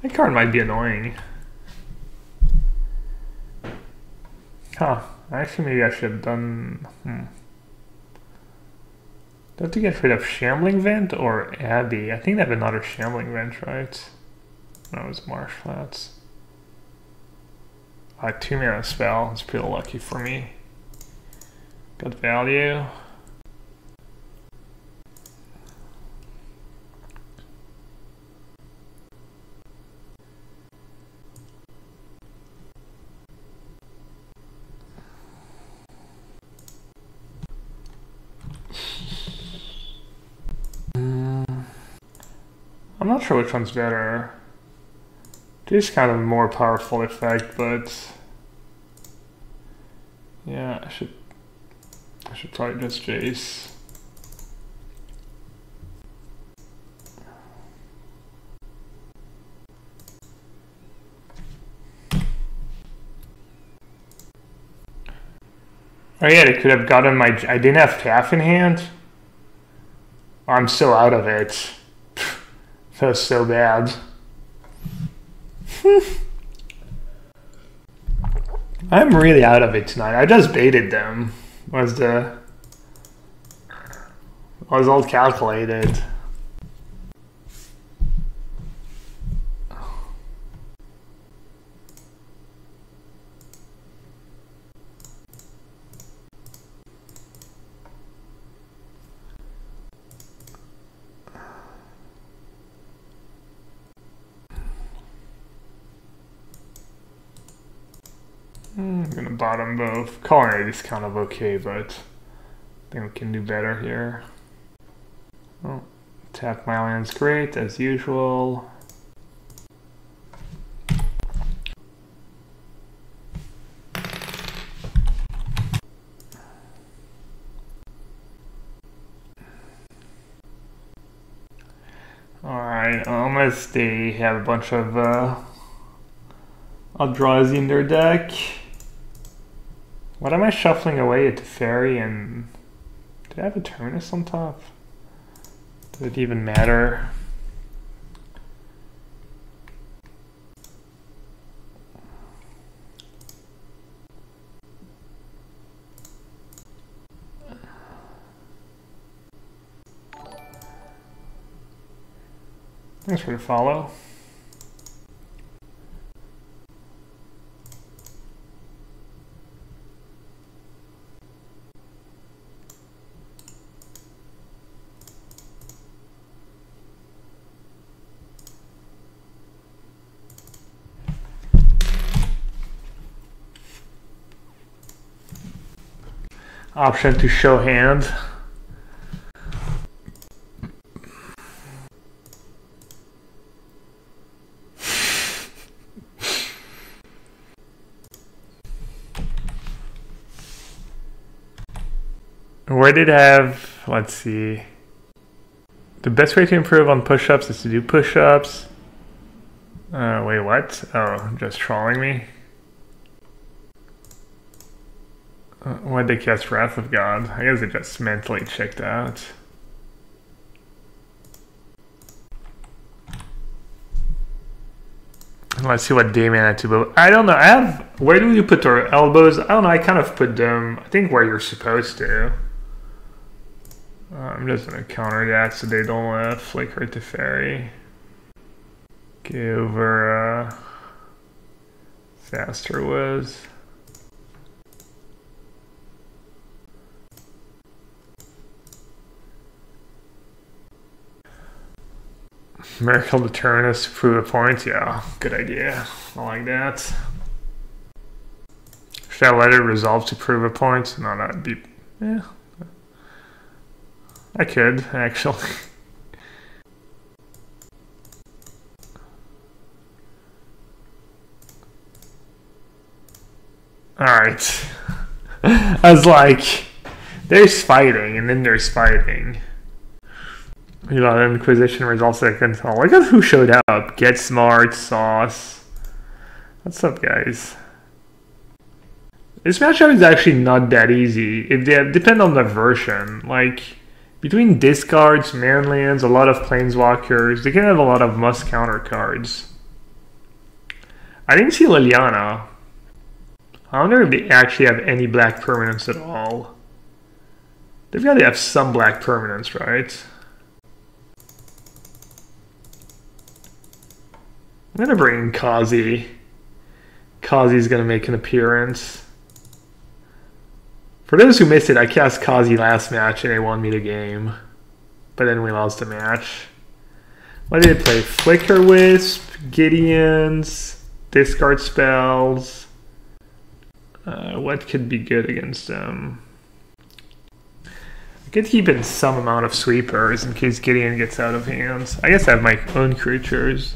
That card might be annoying. Huh. Actually, maybe I should have done... Do I have to get rid of Shambling Vent or Abbey? I think they have another Shambling Vent, right? No, it was Marsh Flats. 2 mana spell. It's pretty lucky for me. Got value. I'm not sure which one's better. This is kind of a more powerful effect, but yeah, I should probably just Jace. Oh yeah, they could have gotten my... I didn't have Taff in hand? I'm so out of it. That was so bad. I'm really out of it tonight. I just baited them. Was all calculated. I'm gonna bottom both. Culinary is kind of okay, but I think we can do better here. Oh, tap my lands, great as usual. Alright, unless they have a bunch of Eldrazi in their deck. What am I shuffling away at the Teferi and... Do I have a Terminus on top? Does it even matter? Thanks for the follow. Option to show hand. Where did have, let's see. The best way to improve on push-ups is to do push-ups. Wait, what? Oh, just trolling me? Why'd they cast Wrath of God? I guess it just mentally checked out. Let's see what Damien had to do. I don't know. Where do you put our elbows? I don't know. I kind of put them, I think, where you're supposed to. I'm just going to counter that so they don't flicker to fairy. Give her faster whiz. Miracle deterrent us to prove a point. Yeah, good idea. I like that. Should I let it resolve to prove a point? No, that'd be... Yeah. I could, actually. Alright. I was like, there's fighting, and then there's fighting. You know, Inquisition results that I can tell. Look at who showed up. Get Smart, Sauce. What's up, guys? This matchup is actually not that easy. If they depend on the version. Like, between discards, manlands, a lot of planeswalkers, they can have a lot of must counter cards. I didn't see Liliana. I wonder if they actually have any black permanents at all. They've got to have some black permanents, right? I'm gonna bring in Kazi. Kazi's gonna make an appearance. For those who missed it, I cast Kazi last match and they won me the game. But then we lost the match. What did they play? Flicker Wisp, Gideon's, discard spells. What could be good against them? I could keep in some amount of sweepers in case Gideon gets out of hands. I guess I have my own creatures.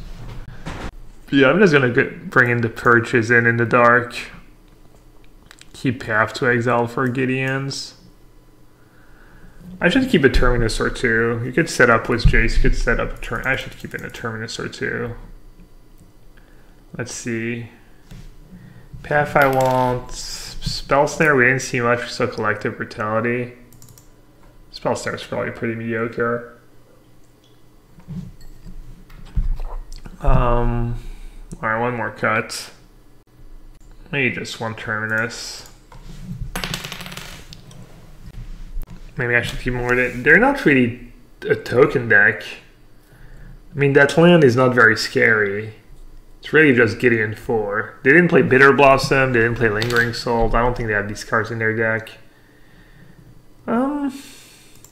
Yeah, I'm just gonna bring in the Purges in the dark. Keep Path to Exile for Gideons. I should keep a Terminus or two. You could set up with Jace, you could set up a turn. I should keep in a Terminus or two. Let's see. Path I want. Spell Snare, we didn't see much, we saw Collective Brutality. Spell Snare is probably pretty mediocre. Alright, one more cut. Maybe just one Terminus. Maybe I should keep more. They're not really a token deck. I mean, that land is not very scary. It's really just Gideon 4. They didn't play Bitter Blossom, they didn't play Lingering Soul. I don't think they have these cards in their deck. I'm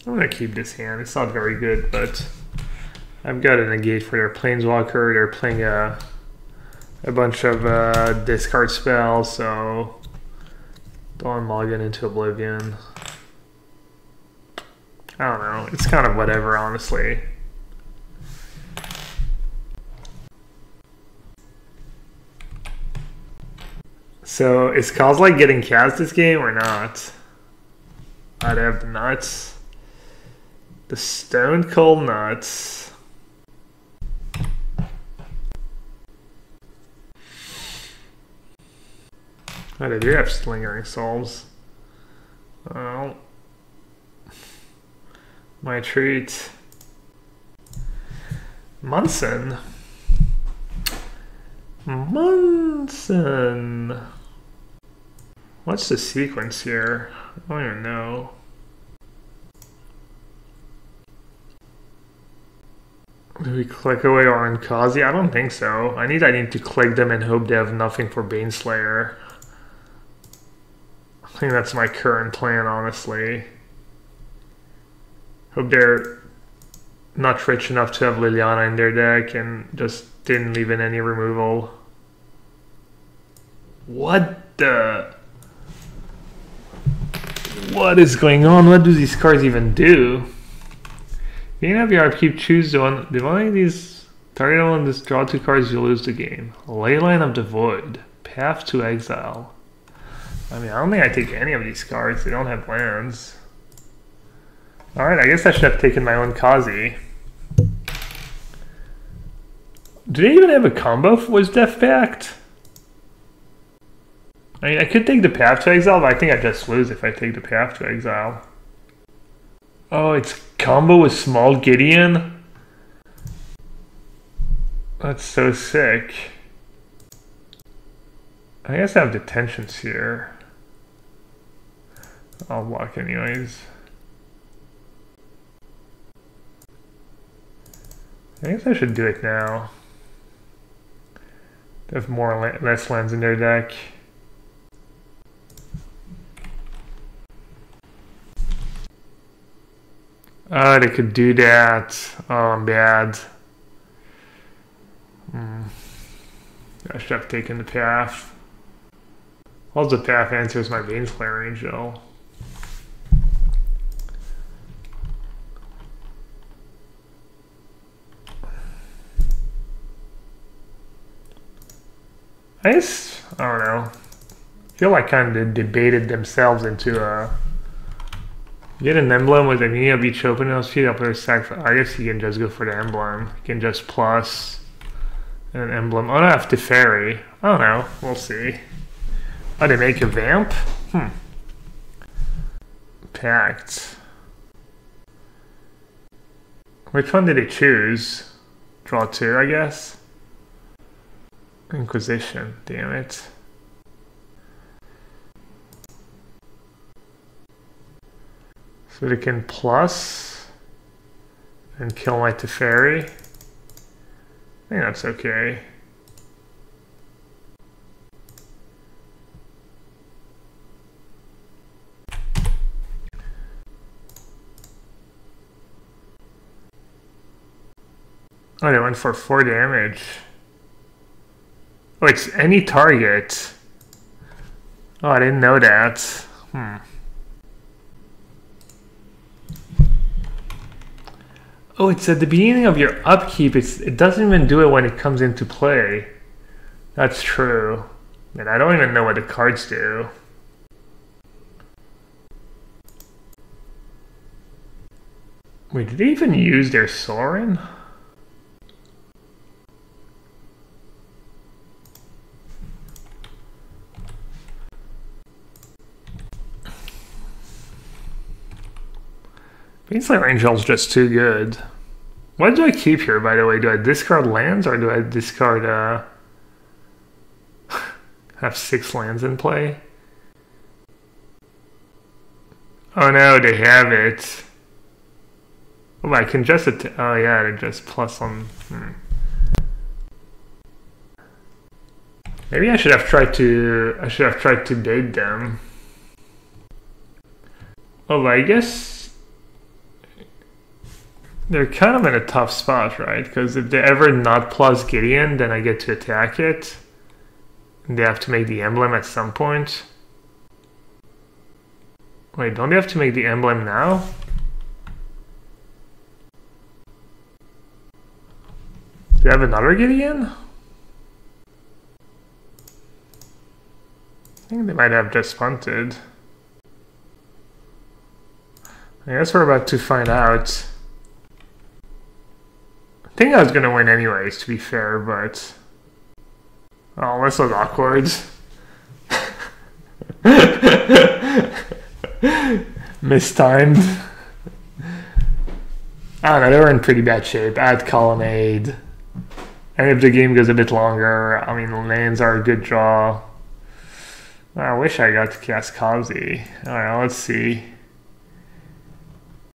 gonna keep this hand. It's not very good, but I've got a negate for their Planeswalker. They're playing a bunch of discard spells, so don't mulligan into Oblivion. I don't know. It's kind of whatever, honestly. So is Kozilek getting cast this game or not? I'd have the nuts. The Stone Cold Nuts. Oh, they do have Slingering Souls. Oh. My treat. Munson. Munson. What's the sequence here? I don't even know. Do we click away on Kazi? I don't think so. I need to click them and hope they have nothing for Baneslayer. I think that's my current plan, honestly. Hope they're not rich enough to have Liliana in their deck and just didn't leave in any removal. What the... What is going on? What do these cards even do? You can have your upkeep, choose the one. The one of these target on this draw 2 cards, you lose the game. Leyline of the Void. Path to Exile. I mean, I don't think I take any of these cards. They don't have lands. Alright, I guess I should have taken my own Kazi. Do they even have a combo was Death Pact? I mean, I could take the Path to Exile, but I think I just lose if I take the Path to Exile. Oh, it's combo with Small Gideon? That's so sick. I guess I have detentions here. I'll block anyways. I guess I should do it now. They have less lands in their deck. Oh, they could do that. Oh, I'm bad. I should have taken the Path. Also, the Path answers my Baneslayer Angel. I don't know. I feel like kind of debated themselves into a... Get an emblem with any of each opponent's feet up their sacrifice. I guess you can just go for the emblem. You can just plus an emblem. Oh, I have to fairy. I don't know. We'll see. Oh, they make a vamp? Pact. Which one did they choose? Draw 2, I guess. Inquisition, damn it. So they can plus and kill my Teferi. I think that's okay. Oh, they went for 4 damage. Oh, it's any target. Oh, I didn't know that. Oh, it's at the beginning of your upkeep. It doesn't even do it when it comes into play. That's true. And I don't even know what the cards do. Wait, did they even use their Sorin? Baneslayer Angel's just too good. What do I keep here, by the way? Do I discard lands or do I discard, have 6 lands in play? Oh no, they have it. Oh, I can just, oh yeah, they just plus on, Maybe I should have tried to bait them. Oh, but I guess they're kind of in a tough spot, right? Because if they ever not plus Gideon, then I get to attack it. And they have to make the emblem at some point. Wait, don't they have to make the emblem now? Do they have another Gideon? I think they might have just punted. I guess we're about to find out. I think I was gonna win anyways, to be fair, but... Oh, this was awkward. Mistimed. I don't know, they were in pretty bad shape. Add Colonnade. And if the game goes a bit longer, I mean, lands are a good draw. I wish I got to cast Kazi. Alright, let's see.